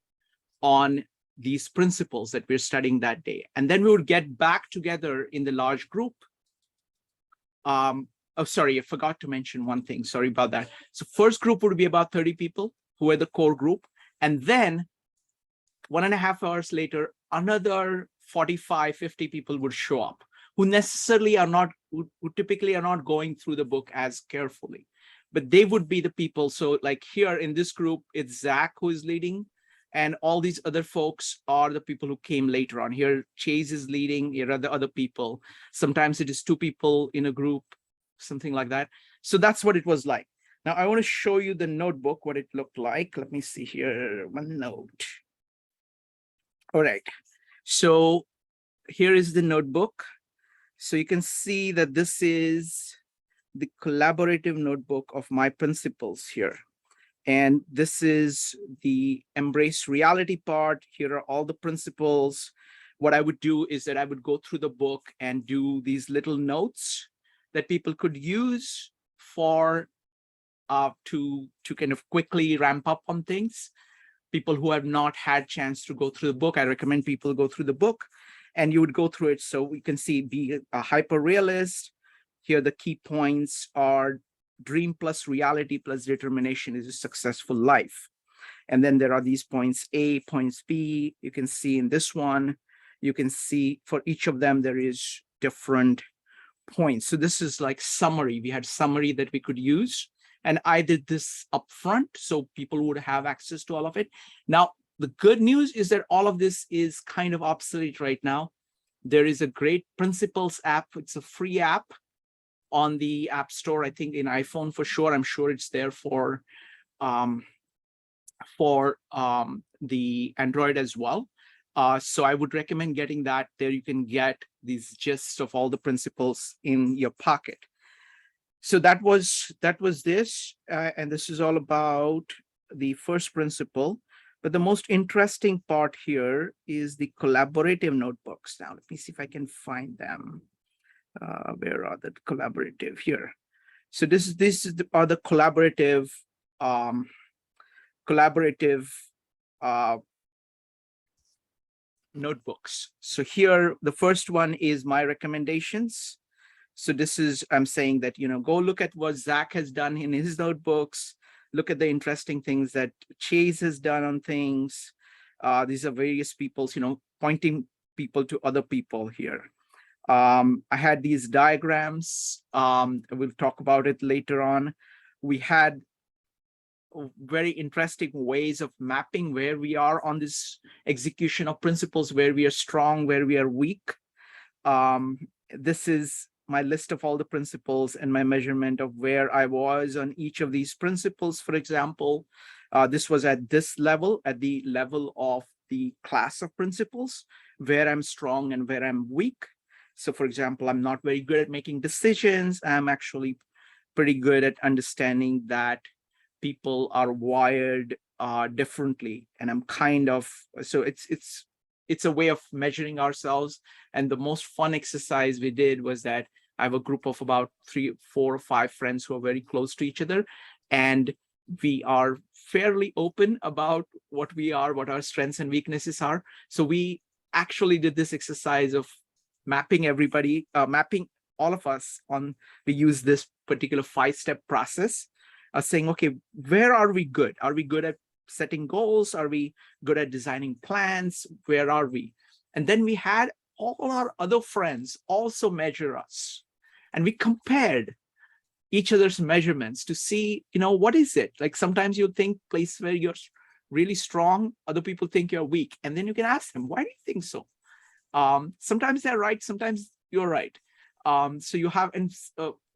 on these principles that we're studying that day. And then we would get back together in the large group. Oh, sorry, I forgot to mention one thing. Sorry about that. So first group would be about 30 people who are the core group. And then 1.5 hours later, another 45, 50 people would show up who necessarily are not, who typically are not going through the book as carefully, but they would be the people. So like here in this group, it's Zach who is leading, and all these other folks are the people who came later on. Here, Chase is leading, here are the other people. Sometimes it is 2 people in a group, something like that. So that's what it was like. Now I want to show you the notebook, what it looked like. Let me see here, OneNote. All right, so here is the notebook. So you can see that this is the collaborative notebook of my principles here. And this is the embrace reality part. Here are all the principles. What I would do is that I would go through the book and do these little notes that people could use for to kind of quickly ramp up on things. People who have not had chance to go through the book, I recommend people go through the book and you would go through it. So we can see, be a hyper realist. Here the key points are dream plus reality plus determination is a successful life. And then there are these points A, points B. You can see in this one, you can see for each of them, there is different points. So this is like summary. We had summary that we could use. And I did this up front so people would have access to all of it. Now, the good news is that all of this is kind of obsolete right now. There is a great Principles app. It's a free app on the App Store, I think in iPhone for sure. I'm sure it's there for the Android as well. So I would recommend getting that. There you can get these gists of all the principles in your pocket. So that was this, and this is all about the first principle. But the most interesting part here is the collaborative notebooks. Now, let me see if I can find them. Where are the collaborative here? So this are the collaborative notebooks. So here, the first one is my recommendations. So this is, I'm saying that, go look at what Zach has done in his notebooks. Look at the interesting things that Chase has done on things. These are various people's, pointing people to other people here. I had these diagrams. We'll talk about it later on. We had very interesting ways of mapping where we are on this execution of principles, where we are strong, where we are weak. This is my list of all the principles and my measurement of where I was on each of these principles. For example, this was at this level, at the level of the class of principles, where I'm strong and where I'm weak. So for example, I'm not very good at making decisions. I'm actually pretty good at understanding that people are wired differently, and I'm kind of, so it's a way of measuring ourselves. And the most fun exercise we did was that I have a group of about 3, 4, or 5 friends who are very close to each other, and we are fairly open about what we are, what our strengths and weaknesses are. So we actually did this exercise of mapping everybody, mapping all of us on, we use this particular 5-step process, saying, okay, where are we good? Are we good at setting goals? Are we good at designing plans? Where are we? And then we had all our other friends also measure us. And we compared each other's measurements to see, what is it? Like sometimes you think place where you're really strong, other people think you're weak. And then you can ask them, why do you think so? Sometimes they're right, sometimes you're right. So you have, and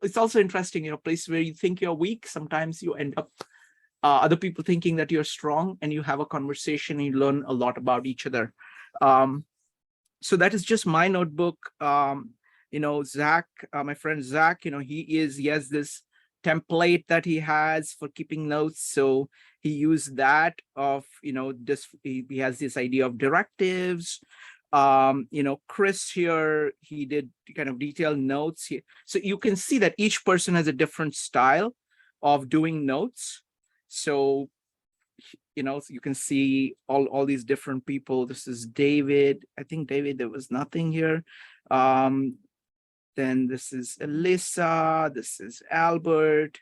it's also interesting, places where you think you're weak, sometimes you end up other people thinking that you're strong, and you have a conversation and you learn a lot about each other. So that is just my notebook. Zach, my friend Zach, he has this template that he has for keeping notes. So he used that of, he has this idea of directives. Chris here, he did kind of detailed notes here. So you can see that each person has a different style of doing notes. So, you can see all these different people. This is David. I think David, there was nothing here. Then this is Alyssa. This is Albert.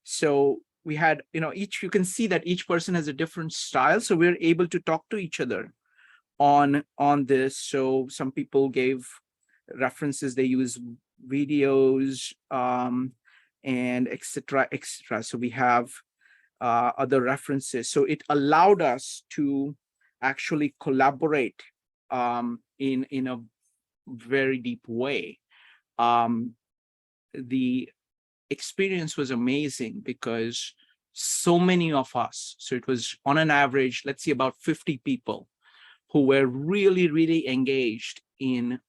So we had, you can see that each person has a different style. So we're able to talk to each other on this. So some people gave references, they use videos, and etc. So we have other references. So it allowed us to actually collaborate in a very deep way. The experience was amazing because so many of us, so it was on an average, let's see, about 50 people who were really, really engaged in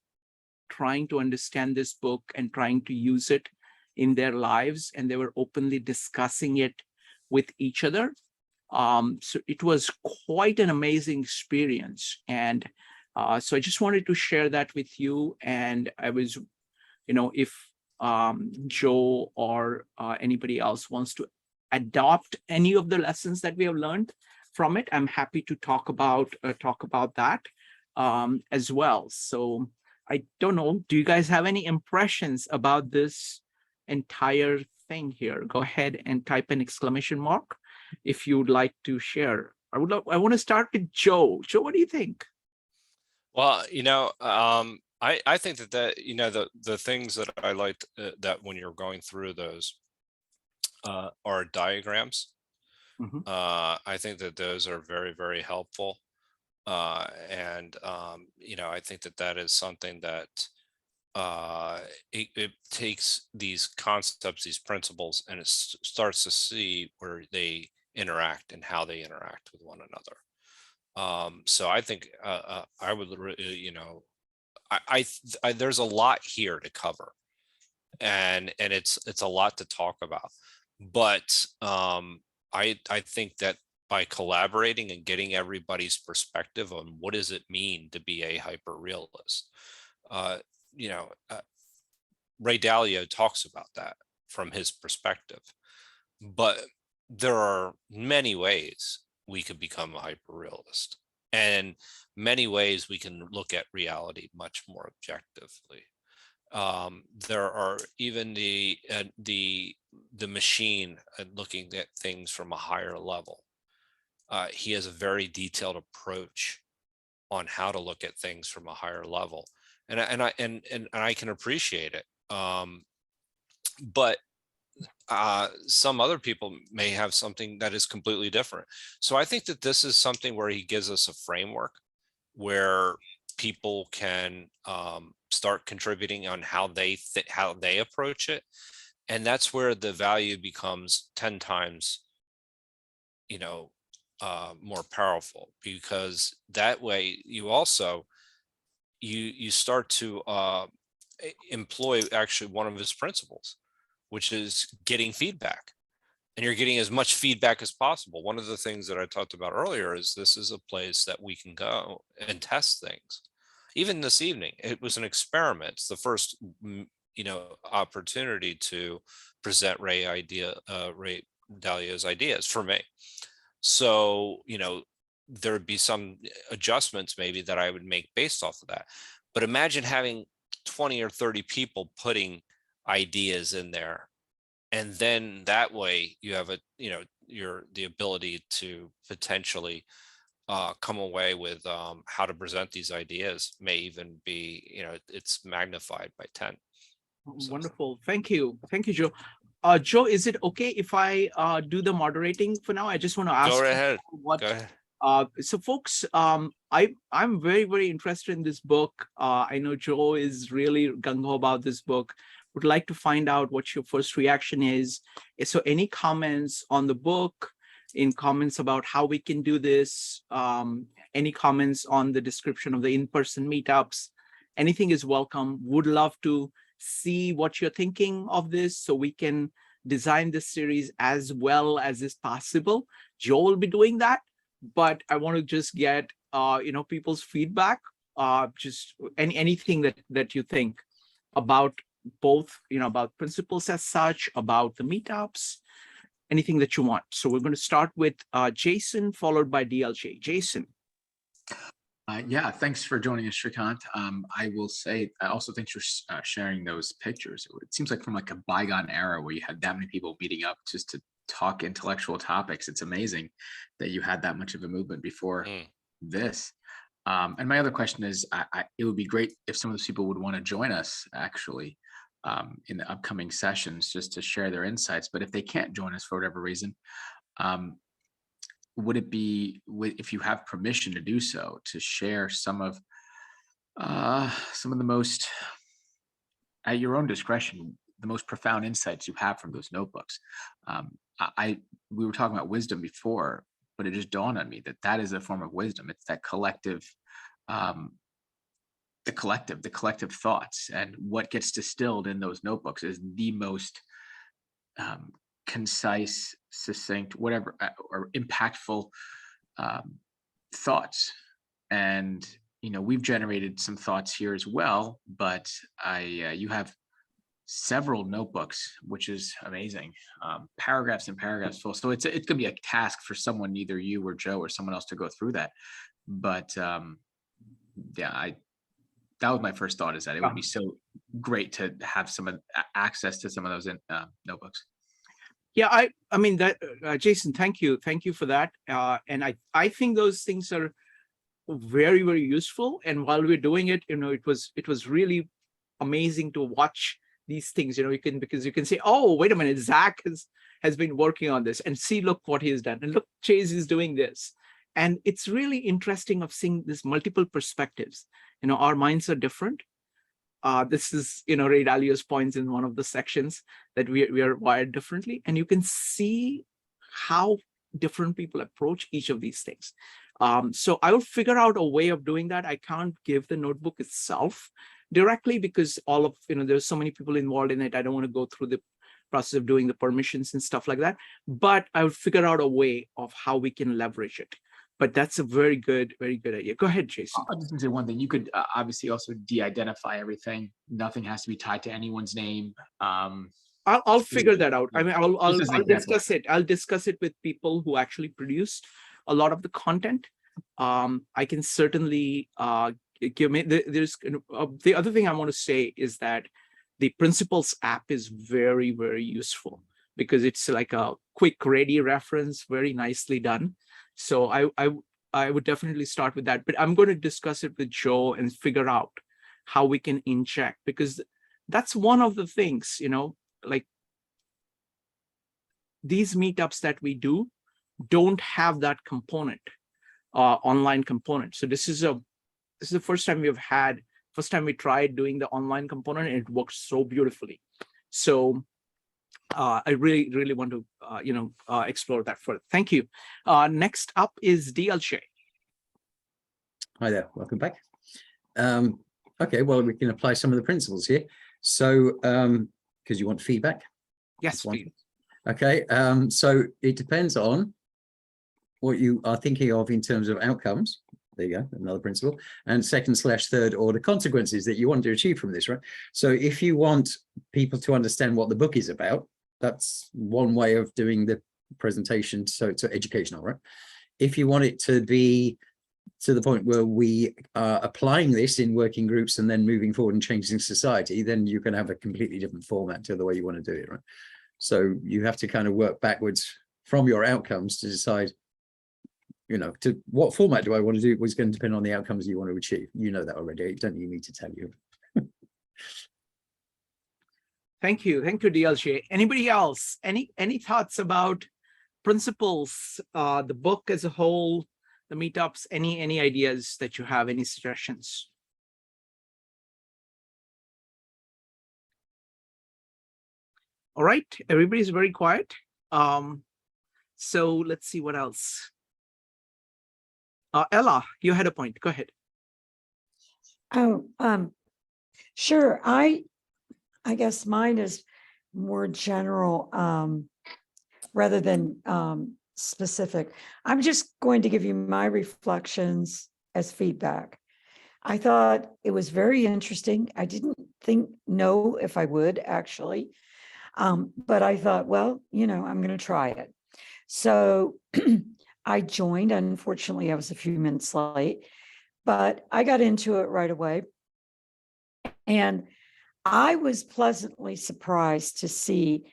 trying to understand this book and trying to use it in their lives, and they were openly discussing it with each other. So it was quite an amazing experience. And so I just wanted to share that with you. And I was, if Joe or anybody else wants to adopt any of the lessons that we have learned from it, I'm happy to talk about that as well. So I don't know, do you guys have any impressions about this entire thing here? Go ahead and type an exclamation mark if you'd like to share. I want to start with Joe. Joe, what do you think? Well, I think that the things that I liked that when you're going through those are diagrams. Mhm. I think that those are very, very helpful. And I think that is something that it takes these concepts, these principles, and it starts to see where they interact and how they interact with one another. So I think I would, there's a lot here to cover, and it's a lot to talk about, but I think that by collaborating and getting everybody's perspective on what does it mean to be a hyper realist, Ray Dalio talks about that from his perspective, but there are many ways we could become a hyper realist, and many ways we can look at reality much more objectively. There are even the machine looking at things from a higher level. He has a very detailed approach on how to look at things from a higher level, and I can appreciate it. But some other people may have something that is completely different. So I think that this is something where he gives us a framework where people can start contributing on how they approach it. And that's where the value becomes 10 times, more powerful, because that way you also, you start to employ actually one of his principles, which is getting feedback. And you're getting as much feedback as possible. One of the things that I talked about earlier is this is a place that we can go and test things. Even this evening, it was an experiment. It's the first, opportunity to present Ray Dalio's ideas for me. So, there'd be some adjustments maybe that I would make based off of that. But imagine having 20 or 30 people putting ideas in there. And then that way you have the ability to potentially come away with how to present these ideas may even be, it's magnified by 10. So. Wonderful. Thank you. Thank you, Joe. Joe, is it okay if I do the moderating for now? I just want to ask. Go right ahead. What, Go ahead. So folks, I'm very, very interested in this book. I know Joe is really gung-ho about this book. Would like to find out what your first reaction is. So any comments on the book, in comments about how we can do this, any comments on the description of the in-person meetups, anything is welcome. Would love to see what you're thinking of this so we can design this series as well as is possible. Joe will be doing that, but I want to just get people's feedback, just anything that you think about both, about principles as such, about the meetups, anything that you want. So we're going to start with Jason, followed by DLJ. Jason. Yeah, thanks for joining us, Shrikant. I will say, also thanks for sharing those pictures. It seems like from like a bygone era where you had that many people meeting up just to talk intellectual topics. It's amazing that you had that much of a movement before this. And my other question is, it would be great if some of those people would want to join us actually in the upcoming sessions just to share their insights. But if they can't join us for whatever reason, would it be, if you have permission to do so, to share some of the most, at your own discretion, the most profound insights you have from those notebooks? We were talking about wisdom before, but it just dawned on me that is a form of wisdom. It's that collective, the collective thoughts, and what gets distilled in those notebooks is the most concise, succinct, whatever, or impactful thoughts. And we've generated some thoughts here as well, but you have several notebooks, which is amazing, paragraphs and paragraphs full. So it's gonna be a task for someone, either you or Joe or someone else, to go through that. But yeah, that was my first thought, is that it would be so great to have some access to some of those notebooks. Yeah, I mean that, Jason, thank you for that. And I think those things are very, very useful. And while we're doing it, it was really amazing to watch these things. Because you can say, oh, wait a minute, Zach has been working on this, and see, look what he's done, and look, Chase is doing this. And it's really interesting of seeing this multiple perspectives. Our minds are different. This is, Ray Dalio's points in one of the sections, that we are wired differently, and you can see how different people approach each of these things. So I will figure out a way of doing that. I can't give the notebook itself directly because all of, there's so many people involved in it. I don't want to go through the process of doing the permissions and stuff like that, but I would figure out a way of how we can leverage it. But that's a very good idea. Go ahead, Jason. I'll just say one thing. You could obviously also de-identify everything. Nothing has to be tied to anyone's name. I'll figure that out. I mean, I'll discuss it. I'll discuss it with people who actually produced a lot of the content. I can certainly give me. There's the other thing I want to say is that the Principles app is very, very useful because it's like a quick, ready reference, very nicely done. So I would definitely start with that, but I'm going to discuss it with Joe and figure out how we can inject, because that's one of the things, like these meetups that we do don't have that component, online component. So this is the first time we tried doing the online component, and it works so beautifully. So I really want to explore that further. Thank you. Next up is DLJ. Hi there, welcome back. Okay, well, we can apply some of the principles here. So, because you want feedback? Yes, please. Okay, so it depends on what you are thinking of in terms of outcomes. There you go, another principle. And second/third order consequences that you want to achieve from this, right? So if you want people to understand what the book is about, that's one way of doing the presentation, so it's educational, right? If you want it to be to the point where we are applying this in working groups and then moving forward and changing society, then you can have a completely different format to the way you want to do it, right? So you have to kind of work backwards from your outcomes to decide, you know, to what format do I want to do, was going to depend on the outcomes you want to achieve. You know that already, don't need me to tell you. Thank you, DLJ. Anybody else? Any thoughts about principles, the book as a whole, the meetups? Any ideas that you have? Any suggestions? All right, everybody's very quiet. So let's see what else. Ella, you had a point. Go ahead. Oh, sure. I guess mine is more general rather than specific. I'm just going to give you my reflections as feedback. I thought it was very interesting. I didn't know if I would actually, but I thought, well, you know, I'm going to try it. So I joined. Unfortunately, I was a few minutes late, but I got into it right away. And I was pleasantly surprised to see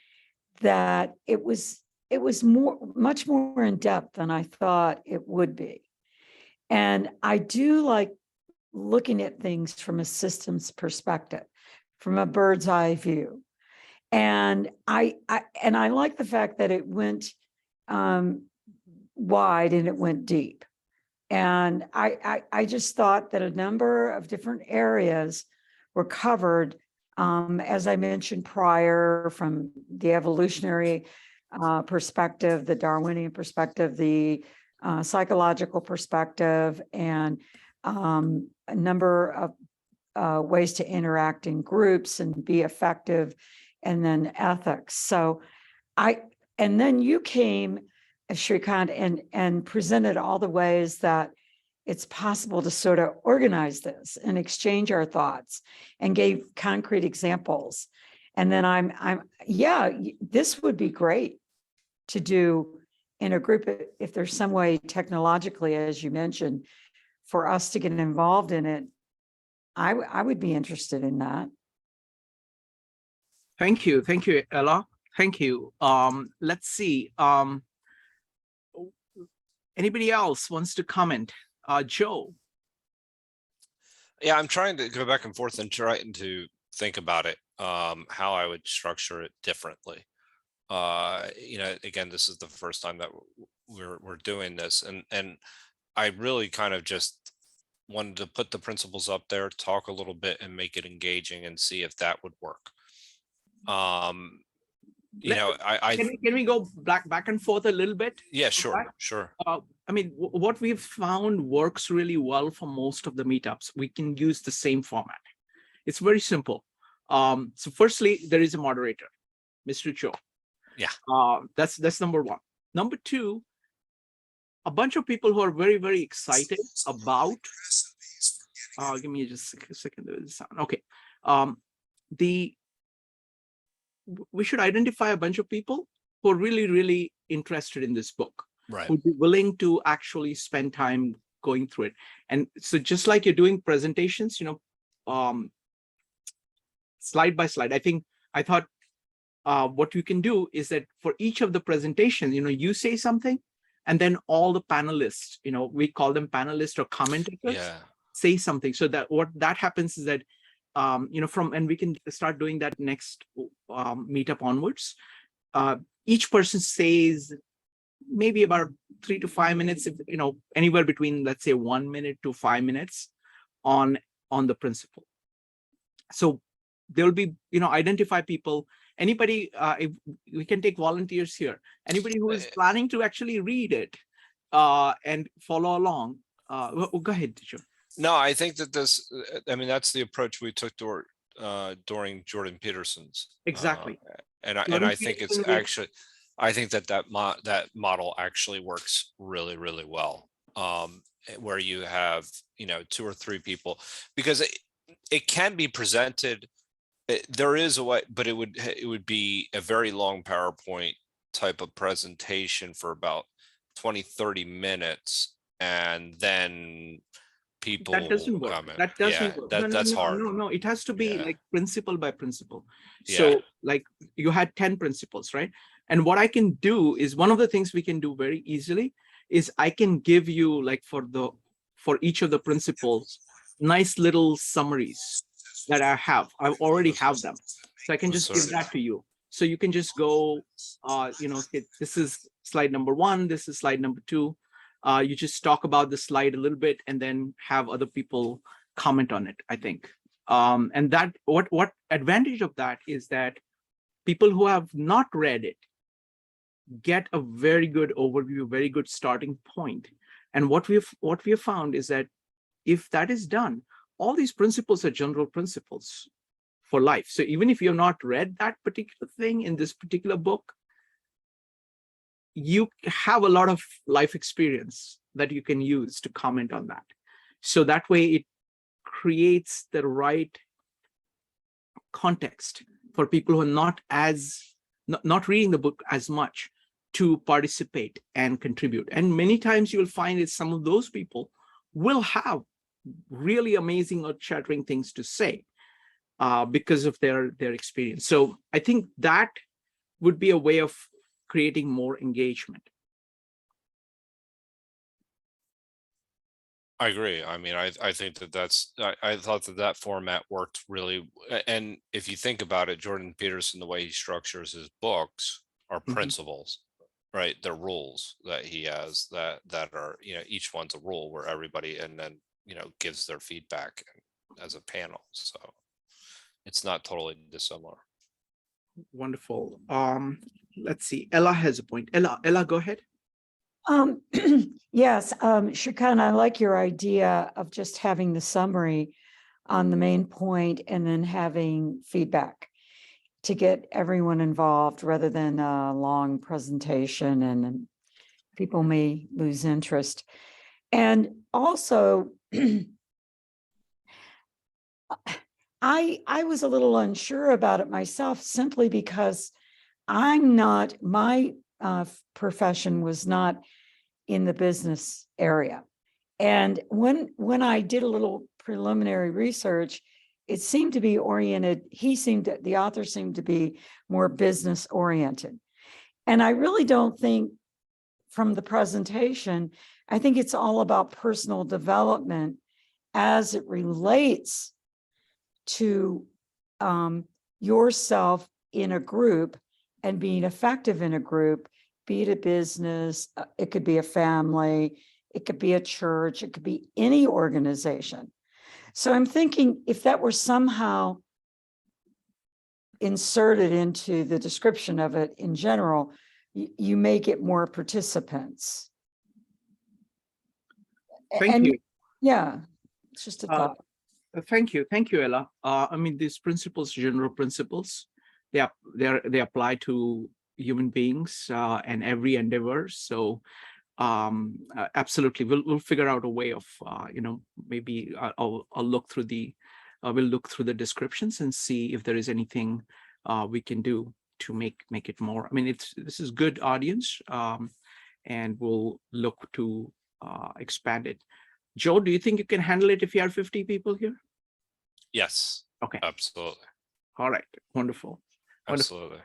that it was much more in depth than I thought it would be. And I do like looking at things from a systems perspective, from a bird's eye view. And I like the fact that it went wide and it went deep. And I just thought that a number of different areas were covered, as I mentioned prior, from the evolutionary perspective, the Darwinian perspective, the psychological perspective, and a number of ways to interact in groups and be effective, and then ethics. So and then you came, Shrikant, and presented all the ways that it's possible to sort of organize this and exchange our thoughts, and gave concrete examples. And then yeah, this would be great to do in a group if there's some way technologically, as you mentioned, for us to get involved in it. I would be interested in that. Thank you, Ella. Thank you. Let's see. Anybody else wants to comment? Joe. Yeah, I'm trying to go back and forth and trying to think about it, how I would structure it differently. You know, again, this is the first time that we're doing this, and I really kind of just wanted to put the principles up there, talk a little bit, and make it engaging, and see if that would work. You know, can we go back and forth a little bit? Yeah, sure. I mean, what we've found works really well for most of the meetups. We can use the same format. It's very simple. So firstly, there is a moderator, Mr. Joe. Yeah. That's number one. Number two, a bunch of people who are very, very excited about, give me just a second. Okay. We should identify a bunch of people who are really, really interested in this book, right, who'd be willing to actually spend time going through it. And so just like you're doing presentations, you know, slide by slide, I thought what you can do is that for each of the presentations, you know, you say something, and then all the panelists, you know, we call them panelists or commentators, say something. So that what that happens is that, you know, and we can start doing that next meetup onwards. each person says maybe about 3 to 5 minutes, if, anywhere between, let's say, 1 minute to 5 minutes on the principle. So there'll be, identify people, anybody, if we can take volunteers here, anybody who is planning to actually read it and follow along. Go ahead, teacher. No, I think that that's the approach we took during Jordan Peterson's. Exactly. And I think it's actually, I think that model actually works really, really well. Where you have, 2 or 3 people, because it can be presented. There is a way, but it would be a very long PowerPoint type of presentation for about 20-30 minutes, and then people that doesn't work. comment. That doesn't work. That's hard. No, it has to be Yeah. like principle by principle. So like you had 10 principles, right? And what I can do is, one of the things we can do very easily is I can give you, like, for each of the principles, nice little summaries that I already have them. So I can just give that to you. So you can just go, this is slide number 1, this is slide number 2. You just talk about the slide a little bit and then have other people comment on it, I think. And that what advantage of that is that people who have not read it get a very good overview, very good starting point. And what we have found is that if that is done, all these principles are general principles for life. So even if you have not read that particular thing in this particular book, you have a lot of life experience that you can use to comment on that. So that way it creates the right context for people who are not reading the book as much to participate and contribute. And many times you'll find that some of those people will have really amazing or shattering things to say because of their experience. So I think that would be a way of creating more engagement. I agree. I mean, I think I thought that format worked really. And if you think about it, Jordan Peterson, the way he structures his books are principles, right? They're rules that he has that are, each one's a rule where everybody, and then, gives their feedback as a panel. So it's not totally dissimilar. Wonderful. Let's see. Ella has a point. Ella, go ahead. Yes, Shrikant, I like your idea of just having the summary on the main point and then having feedback to get everyone involved rather than a long presentation, and people may lose interest. And also, I was a little unsure about it myself, simply because my profession was not in the business area. And when I did a little preliminary research, it seemed to be oriented, the author seemed to be more business oriented. And I really don't think, from the presentation, I think it's all about personal development as it relates to yourself in a group and being effective in a group, be it a business, it could be a family, it could be a church, it could be any organization. So I'm thinking, if that were somehow inserted into the description of it in general, you may get more participants. Thank you. Yeah, it's just a thought. Thank you, Ella. I mean, these principles, general principles, they apply to human beings and every endeavor. So absolutely, we'll figure out a way of maybe I'll look through we'll look through the descriptions and see if there is anything we can do to make it more. I mean, this is good audience, and we'll look to expand it. Joe, do you think you can handle it if you have 50 people here? Yes. Okay. Absolutely. All right. Wonderful. Absolutely.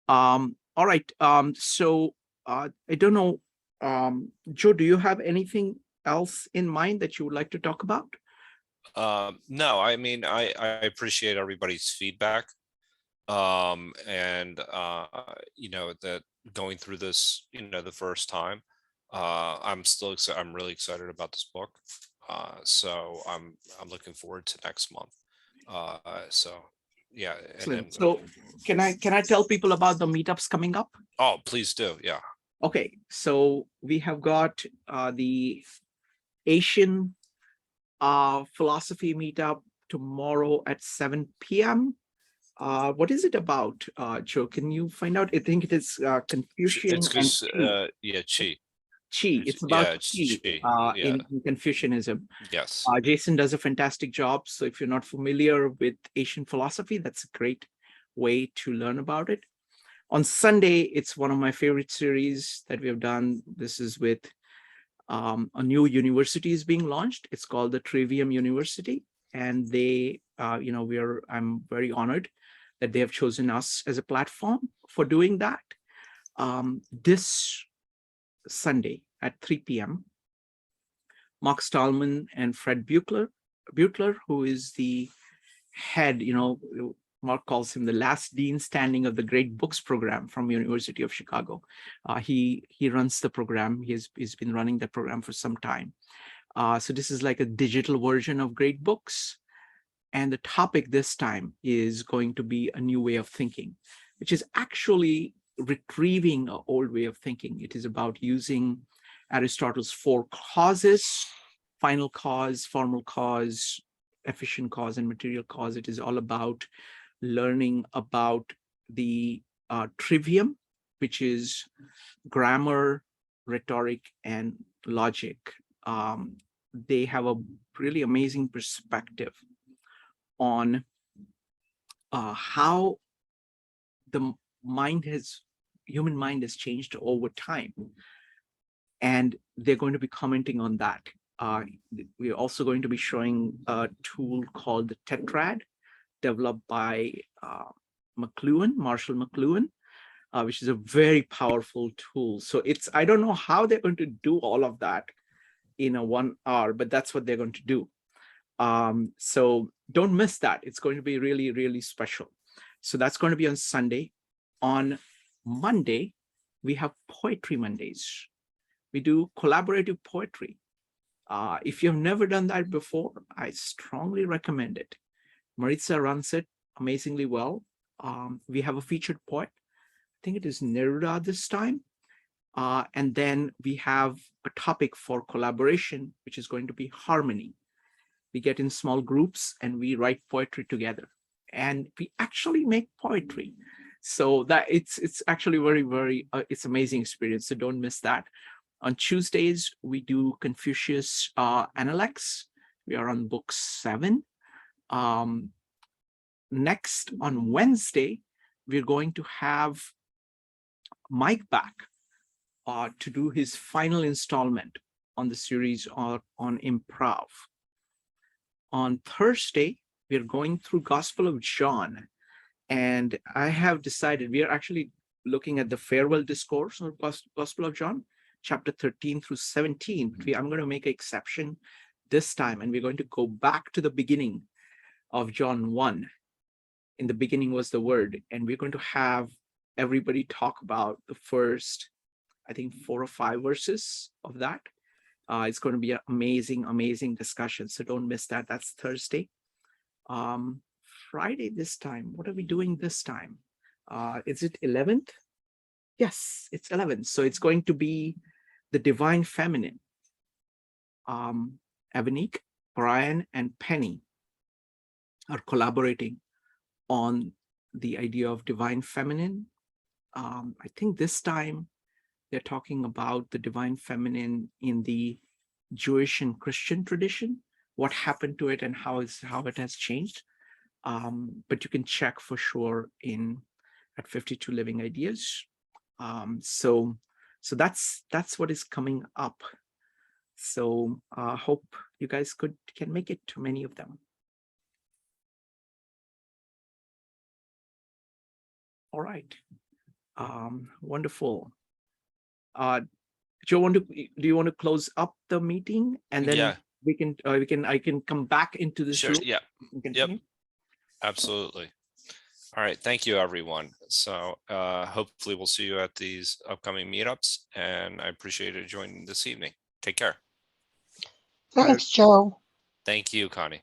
All right. So I don't know, Joe, do you have anything else in mind that you would like to talk about? No, I mean, I appreciate everybody's feedback. And you know, that going through this, you know, the first time, I'm still excited. I'm really excited about this book. So I'm looking forward to next month. So yeah, and then Excellent. So can I tell people about the meetups coming up? oh, please do. Yeah. Okay, so we have got the Asian philosophy meetup tomorrow at 7 p.m. What is it about, Joe? Can you find out? I think it is Confucian It's and because yeah, Chi. Qi. It's Yeah, about it's Qi Chi. Yeah. in Confucianism. Yes. Jason does a fantastic job. So if you're not familiar with Asian philosophy, that's a great way to learn about it. On Sunday, it's one of my favorite series that we have done. This is with a new university is being launched. It's called the Trivium University. And they, you know, I'm very honored that they have chosen us as a platform for doing that. This Sunday at 3 p.m., Mark Stallman and Fred Butler, who is the head, you know, Mark calls him the last dean standing of the Great Books program from University of Chicago. He runs the program. He's been running the program for some time. So this is like a digital version of Great Books. And the topic this time is going to be a new way of thinking, which is actually retrieving an old way of thinking. It is about using Aristotle's 4 causes: final cause, formal cause, efficient cause, and material cause. It is all about learning about the trivium, which is grammar, rhetoric, and logic. They have a really amazing perspective on how the human mind has changed over time. And they're going to be commenting on that. We're also going to be showing a tool called the Tetrad, developed by Marshall McLuhan, which is a very powerful tool. So I don't know how they're going to do all of that in a 1 hour, but that's what they're going to do. So don't miss that. It's going to be really, really special. So that's going to be on Sunday. On Monday, we have Poetry Mondays. We do collaborative poetry. If you've never done that before, I strongly recommend it. Maritza runs it amazingly well. We have a featured poet. I think it is Neruda this time. And then we have a topic for collaboration, which is going to be harmony. We get in small groups and we write poetry together. And we actually make poetry. So that it's actually very, very, it's amazing experience. So don't miss that. On Tuesdays, we do Confucius Analects. We are on book 7. Next, on Wednesday, we're going to have Mike back to do his final installment on the series on improv. On Thursday, we're going through Gospel of John. And I have decided we are actually looking at the farewell discourse of Gospel of John, chapter 13 through 17. But I'm going to make an exception this time, and we're going to go back to the beginning of John 1. In the beginning was the Word, and we're going to have everybody talk about the first, I think, 4 or 5 verses of that. It's going to be an amazing, amazing discussion. So don't miss that. That's Thursday. Friday this time. What are we doing this time? Is it 11th? Yes, it's 11th. So it's going to be the Divine Feminine. Avanique, Brian, and Penny are collaborating on the idea of Divine Feminine. I think this time they're talking about the Divine Feminine in the Jewish and Christian tradition, what happened to it and how it has changed. But you can check for sure at 52 Living Ideas. So that's what is coming up. So hope you guys can make it to many of them. All right. Wonderful. Joe, do you want to close up the meeting, and then I can come back into this Sure. room? Yeah. And continue? Yep. Absolutely. All right, thank you, everyone. So hopefully we'll see you at these upcoming meetups, and I appreciate you joining this evening. Take care. Thanks, Joe. Thank you, Connie.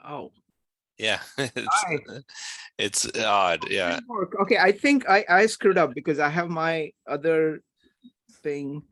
Oh, Yeah, Hi. it's odd. Yeah. Okay, I think I screwed up because I have my other thing